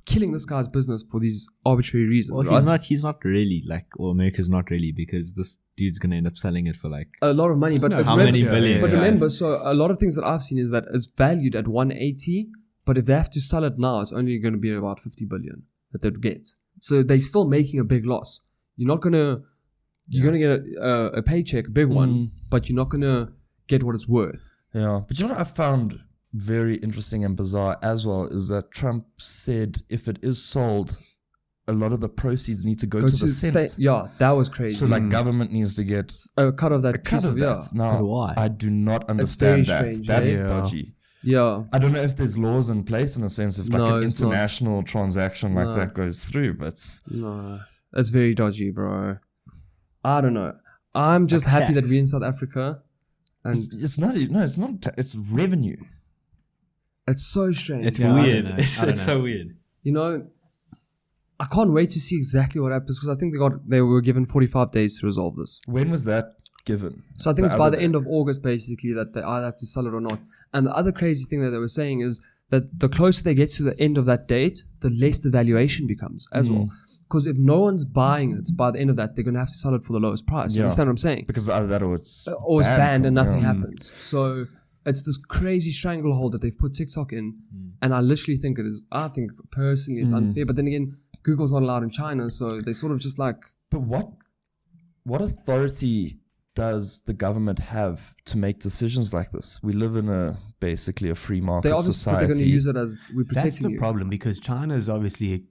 killing this guy's business for these arbitrary reasons, Well, right? he's not really or America's not really, because this dude's gonna end up selling it for A lot of money, but No, it's how remember- many billion? But guys? remember, so a lot of things that I've seen is that it's valued at 180, but if they have to sell it now, it's only going to be about 50 billion that they'd get. So they're still making a big loss. you're gonna get a paycheck, a big one, but you're not gonna get what it's worth. Yeah, but you know what I found very interesting and bizarre as well is that Trump said if it is sold, a lot of the proceeds need to go to the Senate. Yeah, that was crazy. So like government needs to get a cut of that a cut of that. Yeah. Now, But why? I do not understand that. strange, That's eh? dodgy. Yeah. I don't know if there's laws in place in a sense if like No, an it's not. international transaction like No. that goes through, but No, that's very dodgy, bro. I don't know. I'm just Like happy that tax. we're in South Africa, and it's not. No, it's not. It's revenue. it's so strange. It's Yeah, I weird. don't know. It's I don't so weird. You know, I can't wait to see exactly what happens because I think they were given 45 days to resolve this. When was that given? So I think it's by other the end of August, basically, that they either have to sell it or not. And the other crazy thing that they were saying is that the closer they get to the end of that date, the less the valuation becomes as well. Because if no one's buying it by the end of that, they're going to have to sell it for the lowest price. You Yeah. understand what I'm saying? Because either that or it's Or it's banned and nothing Yeah. happens. So it's this crazy stranglehold that they've put TikTok in. And I literally think I think personally it's unfair. But then again, Google's not allowed in China. So they sort of just like, But what authority does the government have to make decisions like this? We live in basically a free market they obviously society. they're going to use it as we're That's protecting the you. problem because China is obviously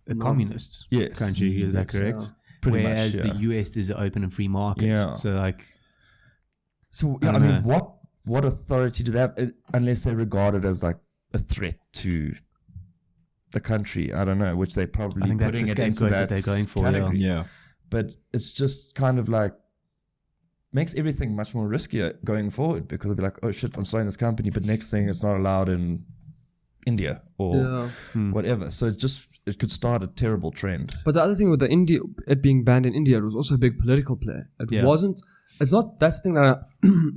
a Not. communist Yes. country. Is that Yes, correct? yeah. Pretty much, Whereas yeah. the US is an open and free market. Yeah. So like, So I I don't mean, know. what authority do they have unless they regard it as like a threat to the country? I don't know, which they probably I think that's putting the it into scapegoat that that they're going for, yeah. category. Yeah. But it's just kind of like makes everything much more riskier going forward because it'll be like, oh shit, I'm starting this company, but next thing it's not allowed in India or Yeah. whatever. So it could start a terrible trend. But the other thing with it being banned in India, it was also a big political play. Yeah. It's not, that's the thing that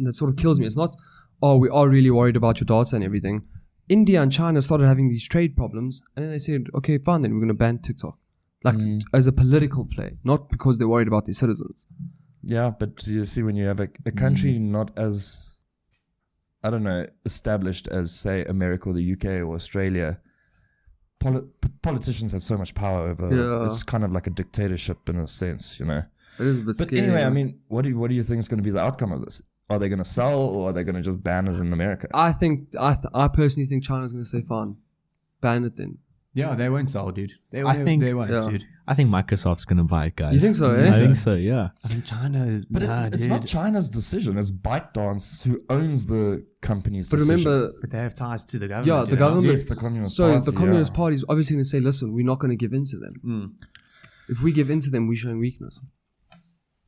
that sort of kills me. It's not, oh, we are really worried about your data and everything. India and China started having these trade problems, and then they said, okay, fine, then we're going to ban TikTok. Like, as a political play, not because they're worried about their citizens. Yeah, but you see when you have a country not as, I don't know, established as, say, America or the UK or Australia, politicians have so much power over. Yeah. It's kind of like a dictatorship in a sense, you know. It is a bit But scary. anyway, I mean, what do you think is going to be the outcome of this? Are they going to sell or are they going to just ban it in America? I personally think China's going to say, fine, ban it then. yeah, they won't sell, dude. They won't, Yeah. dude. I think Microsoft's gonna buy it, guys. You think so, eh? I think so. Yeah. I think China, But it's not China's decision. It's ByteDance who owns the company's But decision. remember, But they have ties to the government. yeah, you the know? government. Yes, the Communist so Party, the Communist yeah. Party is obviously going to say, listen, we're not going to give in to them. If we give in to them, we're showing weakness.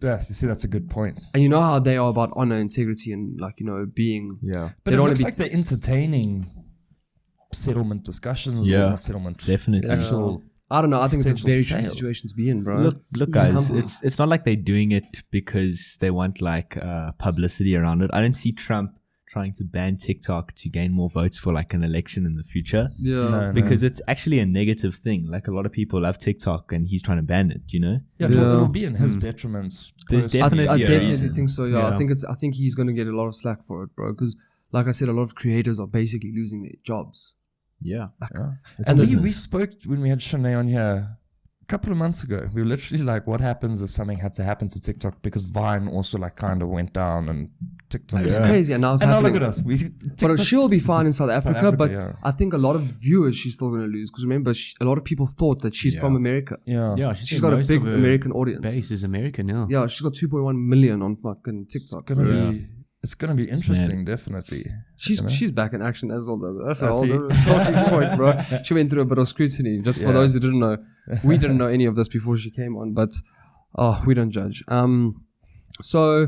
Yeah, you see, that's a good point. And you know how they are about honor, integrity, and like, you know, being. Yeah. But They it don't looks wanna like they're entertaining settlement discussions. Yeah, or not settlement. Definitely. Actual. I don't know. I think it's a potential very tricky sales. situation to be in, bro. Look, guys. It's not like they're doing it because they want like publicity around it. I don't see Trump trying to ban TikTok to gain more votes for like an election in the future. Yeah. No. Because it's actually a negative thing. Like a lot of people love TikTok and he's trying to ban it, you know? Yeah, Yeah. it'll be in his detriment. There's personally. I definitely a definitely reason. think so. Yeah, Yeah. I think he's going to get a lot of slack for it, bro. Because, like I said, a lot of creators are basically losing their jobs. Yeah. Yeah. It's And a we business. spoke when we had Shanae on here a couple of months ago. We were literally like, what happens if something had to happen to TikTok? Because Vine also like kind of went down and TikTok. It's Yeah. crazy, and now it's And now happening. look at us. But TikTok's- she'll be fine in South Africa. But yeah. I think a lot of viewers she's still going to lose. Because remember, a lot of people thought that she's from America. Yeah. Yeah, She's got a big American audience. base is American now. Yeah, she's got 2.1 million on fucking TikTok. It's gonna be interesting, definitely. She's back in action as well, though. That's I a whole see. different talking point, bro. She went through a bit of scrutiny. Just for Yeah. those who didn't know, we didn't know any of this before she came on, but we don't judge. So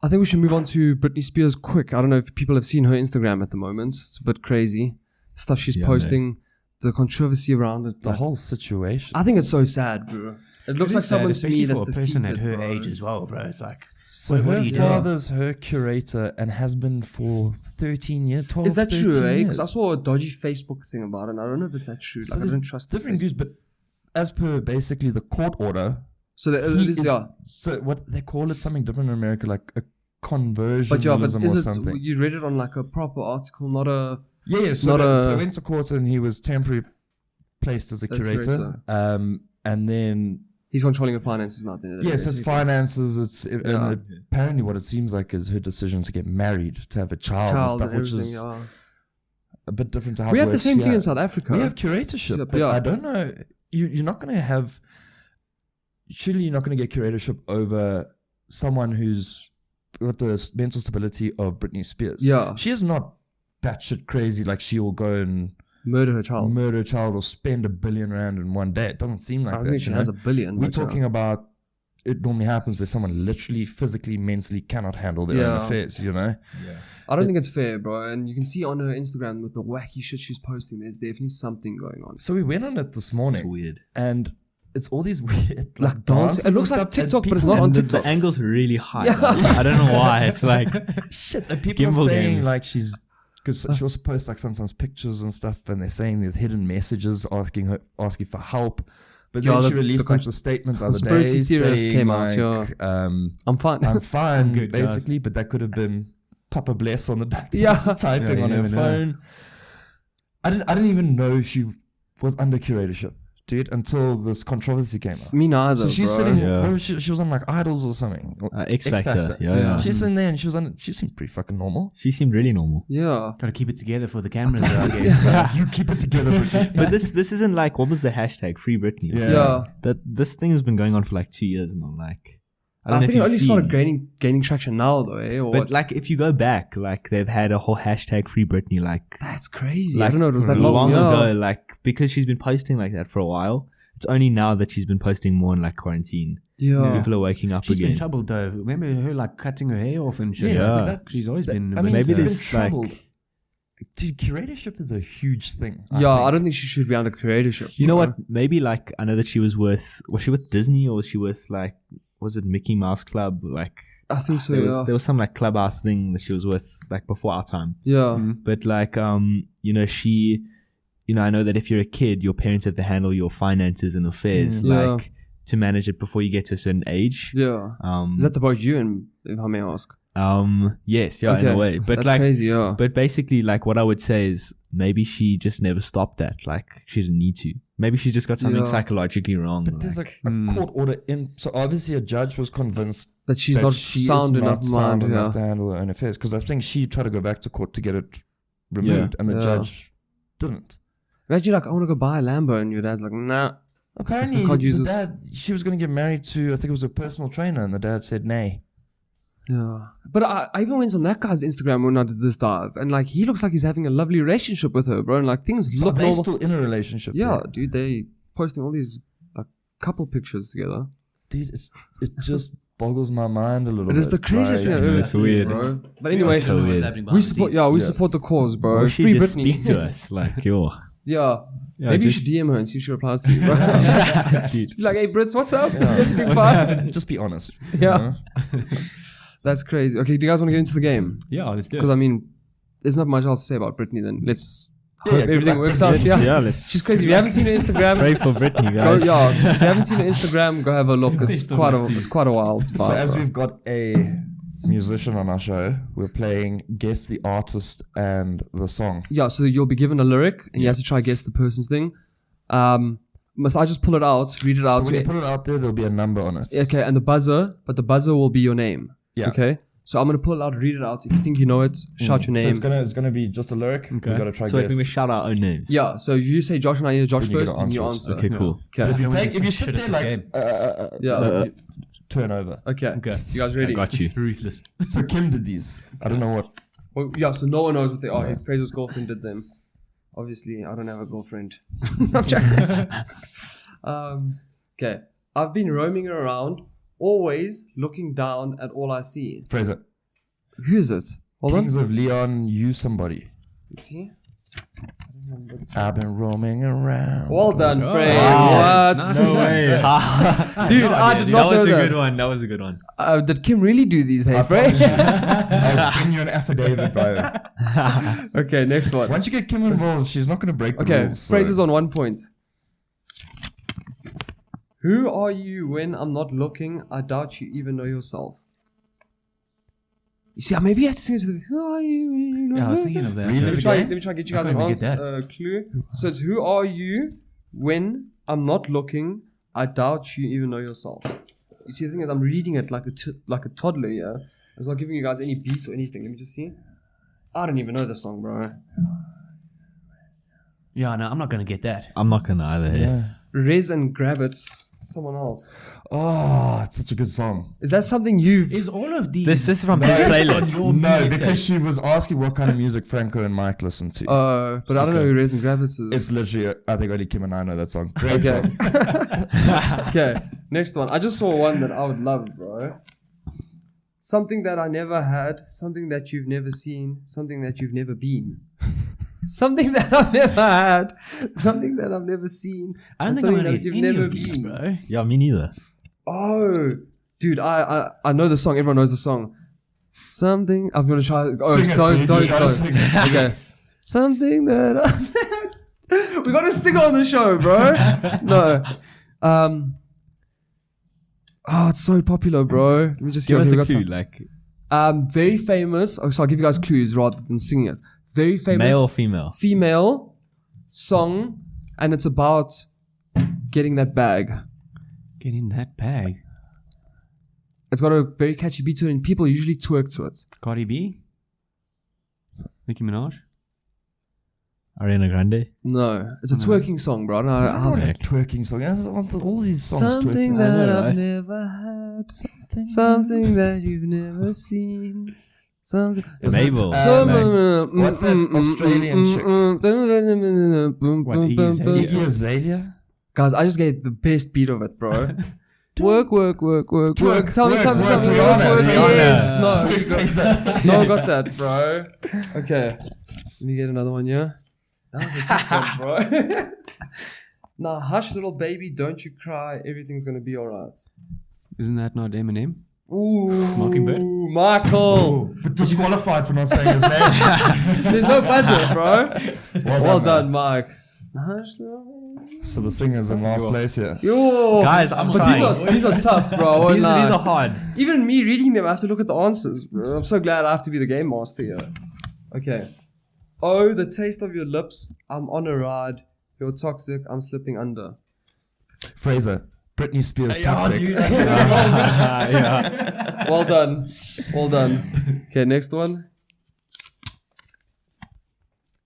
I think we should move on to Britney Spears quick. I don't know if people have seen her Instagram at the moment. It's a bit crazy. Stuff she's posting, the controversy around it. The whole situation. I think it's so sad, bro. It looks like someone to me especially that's for a person at defeated, her bro. age as well, bro. It's like, So what her do you do? father's her curator and has been for 13 years, 12, Is that 13 true, eh? years. Because I saw a dodgy Facebook thing about it, and I don't know if it's that true. So Like, I there's don't trust this different Facebook. views, but as per basically the court order, So it he is, is- yeah. so what they call it something different in America, like a conversionism But yeah, but or is it, something. you read it on like a proper article, not a... Yeah, so, not so a- they went to court and he was temporarily placed as a curator. curator. And then He's controlling her finances now. Yes, it's finances. And apparently what it seems like is her decision to get married, to have a child and stuff, which is a bit different to how we it have the works same thing here. in South Africa. We have curatorship, but I don't know. You're not going to have. Surely you're not going to get curatorship over someone who's got the mental stability of Britney Spears. Yeah. She is not batshit crazy. Like she will go and murder her child or spend R1 billion in one day. It doesn't seem like I that. think she has $1 billion. We're talking about. It normally happens where someone literally, physically, mentally cannot handle their own affairs. You know. Yeah. I don't think it's fair, bro. And you can see on her Instagram with the wacky shit she's posting, there's definitely something going on. So we went on it this morning. It's weird. And it's all these weird like dances. It looks like TikTok, but it's not on TikTok. The angle's really high. I don't know why. It's like shit. The people are saying like she's because she also posts like sometimes pictures and stuff, and they're saying there's hidden messages asking for help. But then she released like the statement the other day. Conspiracy theorist came like, out. I'm fine. I'm fine, good, basically. But that could have been Papa Bless on the back. Yeah, just typing on her phone. I didn't even know she was under curatorship, dude, until this controversy came out. Me neither. So she's bro. sitting. Yeah. She was on like Idols or something. X Factor. Yeah. She's in there and she seemed pretty fucking normal. She seemed really normal. Yeah. Gotta keep it together for the cameras, I guess. You keep it together, Britney. But this isn't like, what was the hashtag? Free Britney. Yeah. That this thing has been going on for like 2 years now. Like, I think it only started gaining traction now, though, eh? Or but what? like, if you go back, like they've had a whole hashtag Free Britney. Like, that's crazy. like, I don't know. It was that long yeah. ago. Like, because she's been posting like that for a while. It's only now that she's been posting more in like quarantine. Yeah. People are waking up She's again. been troubled though. Remember her like cutting her hair off and shit? Yeah. She's always been. I mean, maybe maybe there's like. Dude, curatorship is a huge thing. I don't think she should be under curatorship. You know what? Maybe like, I know that she was she with Disney or was she with like, was it Mickey Mouse Club? Like, I think so. there was some like clubhouse thing that she was with like before our time. Yeah. But like, you know, I know that if you're a kid, your parents have to handle your finances and affairs, like to manage it before you get to a certain age. Yeah. Is that about you, and if I may ask? Yes, yeah, in a way. But that's like, crazy, yeah. But basically, like, what I would say is maybe she just never stopped that. Like, she didn't need to. Maybe she's just got something psychologically wrong. But there's like a court order in. So obviously, a judge was convinced that she's not sound enough to handle her own affairs. Because I think she tried to go back to court to get it removed, and the judge didn't. Imagine like, I want to go buy a Lambo, and your dad's like, nah. Apparently, she was going to get married to, I think it was a personal trainer, and the dad said nay. Yeah. But I even went on that guy's Instagram when I did this dive, and like, he looks like he's having a lovely relationship with her, bro, and like, things look normal. They're still in a relationship. Yeah, dude, they posting all these like couple pictures together. Dude, it just boggles my mind a little bit. It is the craziest thing I've ever It's weird, bro. But anyway, so weird. we support the cause, bro. Or she Free just Britney. speak to us, like, yo. Yeah. Maybe you should DM her and see if she replies to you, bro. Dude, Be like, hey, Brits, what's up? Just be honest. Yeah. That's crazy. Okay, do you guys want to get into the game? Yeah, let's do it. Because, I mean, there's not much else to say about Britney then. Let's hope everything works out. Let's She's crazy. If you haven't seen her Instagram, pray for Britney, go, guys. if you haven't seen her Instagram, go have a look. It's quite a while. So as we've got a musician on our show, we're playing Guess the Artist and the Song. Yeah, so you'll be given a lyric and you have to try guess the person's thing. Must I just pull it out, read it out? So when you put it out there, there'll be a number on it. Okay, and the buzzer will be your name. Yeah. Okay. So I'm gonna pull it out, read it out. If you think you know it, shout your name. So it's gonna be just a lyric. Okay. We've got to try So guess. we shout our own names. Yeah. So you say Josh and I hear Josh Then you first, gotta and you answer answer. Okay, cool. Okay. If you sit there like turn over. Okay. You guys ready? I got you. Ruthless. So Kim did these. I don't know what. Well, yeah. So no one knows what they are. Yeah. Fraser's girlfriend did them. Obviously, I don't have a girlfriend. I'm joking. Okay. I've been roaming around, always looking down at all I see. Fraser. Who is it? Hold Kings on. of Leon, you somebody. Let's see. I've been roaming around. Well done, Fraser. Nice. What? No way. Dude, I did not know that. One. That was a good one. Did Kim really do these? Hey, Fraser. I'll bring you an affidavit, bro. Okay, next one. Once you get Kim involved, she's not going to break the Okay, rules. Fraser's on 1 point. Who are you when I'm not looking? I doubt you even know yourself. You see, maybe you have to sing it to the. Who are you when you know? Yeah, I was thinking of that. Really? Let me try and get you guys I an can't even answer, clue. So it's who are you when I'm not looking? I doubt you even know yourself. You see, the thing is, I'm reading it like a toddler, yeah? It's not giving you guys any beats or anything. Let me just see. I don't even know the song, bro. Yeah, no, I'm not gonna get that. I'm not gonna either. Yeah. Rez and Grabbits. Someone else. Oh, it's such a good song. Is that something you've... Is all of these? This is from his based playlist. on your No, music because taste? she was asking what kind of music Franco and Mike listen to. but I don't know who Rez and Grabbits is. It's literally, I think only Kim and I know that song. Great song. Okay, next one. I just saw one that I would love, bro. Something that I never had, something that you've never seen, something that you've never been. Something that I've never had, something that I've never seen. I don't and think I'm something gonna that get you've any never of these, been. bro. Yeah, me neither. Oh, dude, I know the song. Everyone knows the song. Something I'm gonna try. Oh, Sing it, don't. dude. You gotta sing it. Okay. Something that we gotta sing on the show, bro. No. Oh, it's so popular, bro. Let me just see. Give us Okay, a we got clue, time. like Very famous. Oh, so I'll give you guys clues rather than singing it. Very famous. male or female. Female song, and it's about getting that bag. Get in that bag. It's got a very catchy beat to it, and people usually twerk to it. Cardi B. Nicki Minaj. Ariana Grande. No, it's a twerking song, bro. I don't know how How's that twerking song? I want all these songs Something twerking. that I know, I've right? never had. Something that you've never seen. Something. Mabel. What's that Australian chick? What, Iggy Azalea? Iggy Azalea? Guys, I just gave the best beat of it, bro. Work. Twerk, Tell me. Rihanna, Work. Rihanna. Yes. No, So you you got face that. no, I got that, bro. Okay. Let me get another one, yeah? That was a tough one, bro. Now, hush, little baby, don't you cry. Everything's going to be all right. Isn't that not Eminem? Ooh. Mockingbird? Michael. But disqualified for not saying his name. There's no buzzer, bro. Well done, man. Mike. Hush, little baby. So the singer's in last place here. Yo. Guys, I'm But trying. these are tough, bro. These are hard. Even me reading them, I have to look at the answers, bro. I'm so glad I have to be the game master here. Okay. Oh, the taste of your lips. I'm on a ride. You're toxic. I'm slipping under. Fraser. Britney Spears toxic. Yeah. Well done. Well done. Okay, next one.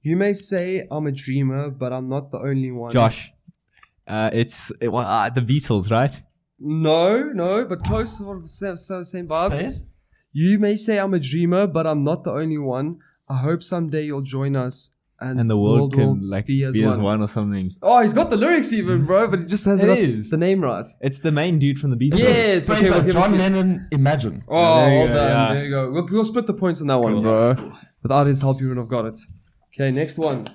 You may say I'm a dreamer, but I'm not the only one. Josh. It's the Beatles, right? No, but close, sort of same vibe. Say it. You may say I'm a dreamer, but I'm not the only one. I hope someday you'll join us, And the world will can like be as one or something. Oh, he's got the lyrics even, bro, but he just hasn't It got is. the name right. It's the main dude from the Beatles. Yes, okay, Fraser, we'll give it John to you. Lennon, Imagine. Oh, There you well go, done. yeah. There you go. We'll split the points on that one, bro. Without his help, you wouldn't have got it. Okay, next one.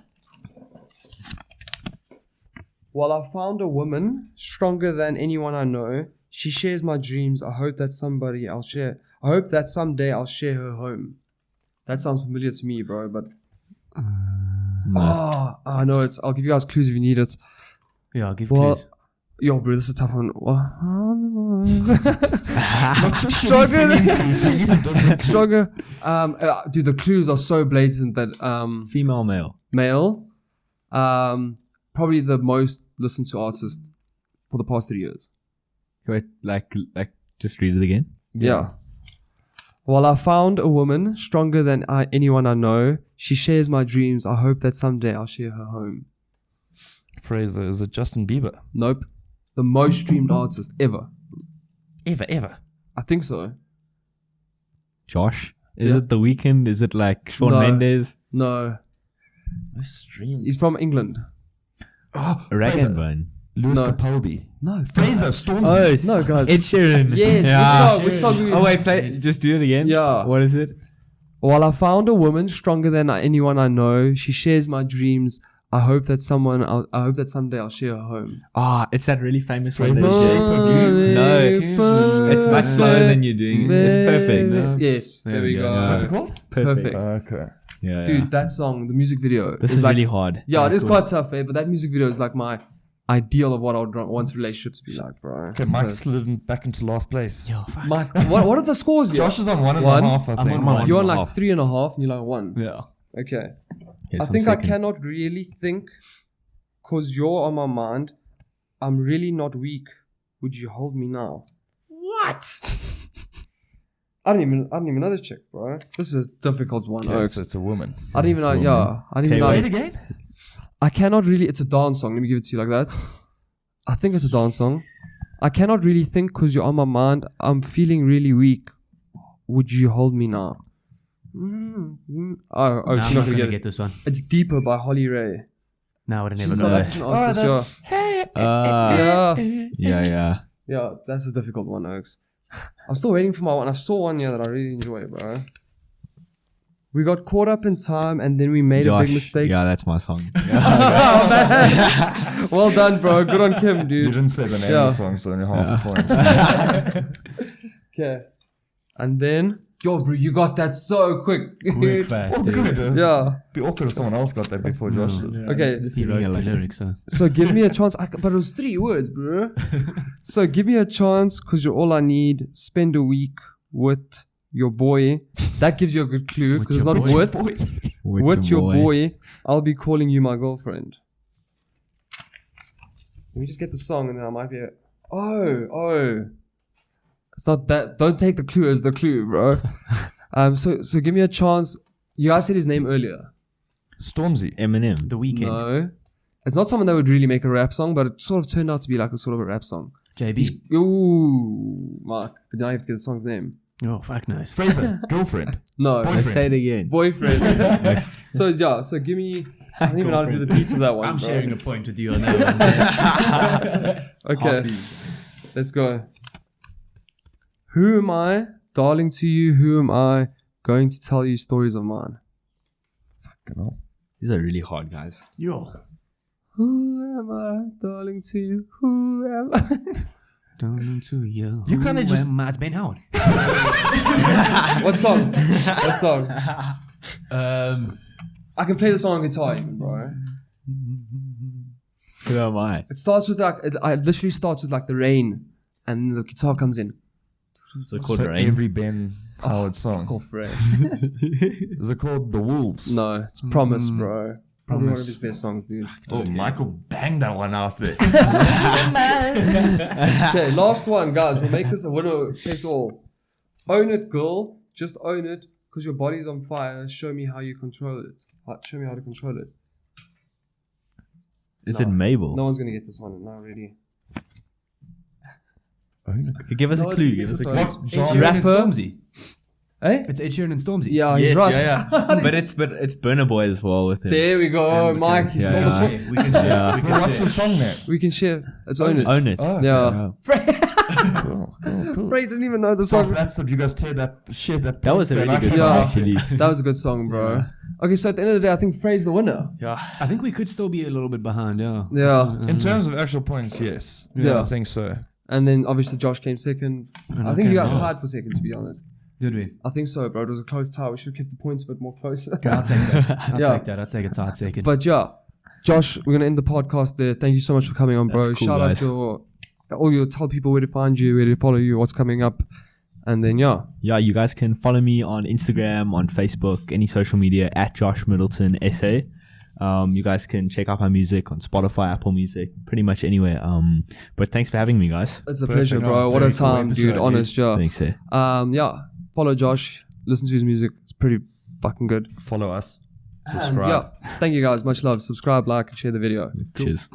Well, I found a woman stronger than anyone I know. She shares my dreams. I hope that someday I'll share her home. That sounds familiar to me, bro, but I know it's. I'll give you guys clues if you need it. Yeah, I'll give Well, clues. yo, bro, this is a tough one. Not just Stronger than- singing. Stronger. Dude, the clues are so blatant that Female, male. male, probably the most listened to artist for the past 3 years. Wait, like, just read it again. Yeah. Well, I found a woman stronger than anyone I know. She shares my dreams. I hope that someday I'll share her home. Fraser, is it Justin Bieber? Nope. The most streamed artist ever. Ever. I think so. Josh? Is Yeah. it The Weeknd? Is it like Shawn No. Mendes? No. Stream. He's from England. Oh, Rag Fraser. and Bone. Lewis No. Capaldi. No. Fraser, Stormzy. No, guys. Ed Sheeran. Yes. Yeah. Which song? Oh wait, just do it again. Yeah. What is it? Well, I found a woman stronger than anyone I know. She shares my dreams. I hope that someday I'll share her home. It's that really famous one. Fraser. that you- No, it's much slower than you're doing. It's perfect. Yes, there we go. Yeah. What's it called? Perfect. Okay. Yeah, Dude, that song, the music video. this is like, really hard. Yeah, it is quite tough, but that music video is like my ideal of what I would want relationships to be like, bro. Okay, Mike slid back into last place. Mike, what are the scores? Yeah? Josh is on 1.5, One. I think. I'm on one. You're on like 1.5. 3.5 and you're like 1. Yeah. Okay. Okay, I so think I'm I second. cannot really think because you're on my mind. I'm really not weak, would you hold me now? What? I don't even know this chick, bro. This is a difficult one. Okay, Oaks. so it's a woman. I don't even know. Yeah, I don't even Say it know. again. I cannot really. It's a dance song. Let me give it to you like that. I think it's a dance song. I cannot really think because you're on my mind. I'm feeling really weak. Would you hold me now? Oh, No, she's I'm not not gonna gonna get it. get this one. It's Deeper by Holly Ray. No, I would have She's never South known. African artist, Yeah. yeah, that's a difficult one, Oaks. I'm still waiting for my one. I saw one here that I really enjoy, bro. We got caught up in time and then we made a big mistake. Yeah, that's my song. Oh, man. Well done, bro. Good on Kim, You dude. didn't say the name Yeah. of the song, so only half a point. Okay. And then, yo, bro, you got that so quick. Quick, fast, Oh, dude. good. Yeah. Be awkward if someone else got that before Josh did. Okay. He wrote the lyrics, so. So give me a chance. But it was 3 words, bro. So give me a chance because you're all I need. Spend a week with your boy. That gives you a good clue because it's not with. With your boy. I'll be calling you my girlfriend. Let me just get the song and then I might be. Oh. It's not that. Don't take the clue as the clue, bro. So give me a chance. You guys said his name earlier. Stormzy. Eminem. The Weeknd. No. It's not someone that would really make a rap song, but it sort of turned out to be like a sort of a rap song. JB. Ooh, Mark. But now you have to get the song's name. Oh, fuck knows. Fraser. Girlfriend. No. Boyfriend. Let's say it again. Boyfriend. So give me. I don't even know how to do the beats of that one. I'm bro. sharing a point with you on that one. Okay. Let's go. Who am I, darling to you? Who am I going to tell you stories of mine? Fucking hell. These are really hard, guys. Yo. Who am I, darling to you? Who am I? Down to you. You kinda Who just- am I? It's Ben Howard. What song? What song? Um, I can play the song on guitar, even, bro. Who am I? It starts with like it literally starts with like the rain, and the guitar comes in. Is it called So Rain? every Ben Howard song. Call Fred. Is it called The Wolves? No, it's Promise, bro. Probably one of Promise. his best songs, dude. Oh, Michael banged that one out there. Okay, last one, guys. We'll make this a winner takes all. Own it, girl. Just own it, because your body's on fire. Show me how you control it. Show me how to control it. Is No. it Mabel? No one's gonna get this one. Not really. Okay, give us No a one's clue. gonna Give get us a this clue. one. Ed Genre. Sheeran and Rapper. Stormzy. Eh? It's Ed Sheeran and Stormzy. Yeah, he's right. Yeah. but it's Burna Boy as well with him. There we go, And- Mike. He yeah, stole the yeah. song. Okay, we can share. Yeah. We can Bro, what's share. the song name? We can share. It's Own It. Own it. Oh, Yeah. Cool. Ray didn't even know the So song. that's you guys share that shit. That was a really good Yeah. song, actually. That was a good song, bro. Okay, so at the end of the day, I think Frey's the winner. I think we could still be a little bit behind, yeah. Yeah. In terms of actual points, yes. Yeah. I think so. And then obviously Josh came second. And I think you came guys last. tied for second, to be honest. Did we? I think so, bro. It was a close tie. We should have kept the points a bit more closer. I'll take that. I'll Yeah. take that. I'll take a tight second. But yeah, Josh, we're gonna end the podcast there. Thank you so much for coming on, bro. That's cool, Shout guys. out tell people where to find you, where to follow you, what's coming up, and then yeah. Yeah, you guys can follow me on Instagram, on Facebook, any social media at Josh Middleton SA. You guys can check out my music on Spotify, Apple Music, pretty much anywhere. But thanks for having me, guys. It's a Perfect. pleasure, bro. What a Very cool time, episode, dude. dude. Honest, yeah. Thanks, eh? Yeah. Follow Josh. Listen to his music. It's pretty fucking good. Follow us. And Subscribe. yeah. Thank you guys. Much love. Subscribe, like, and share the video. Cheers.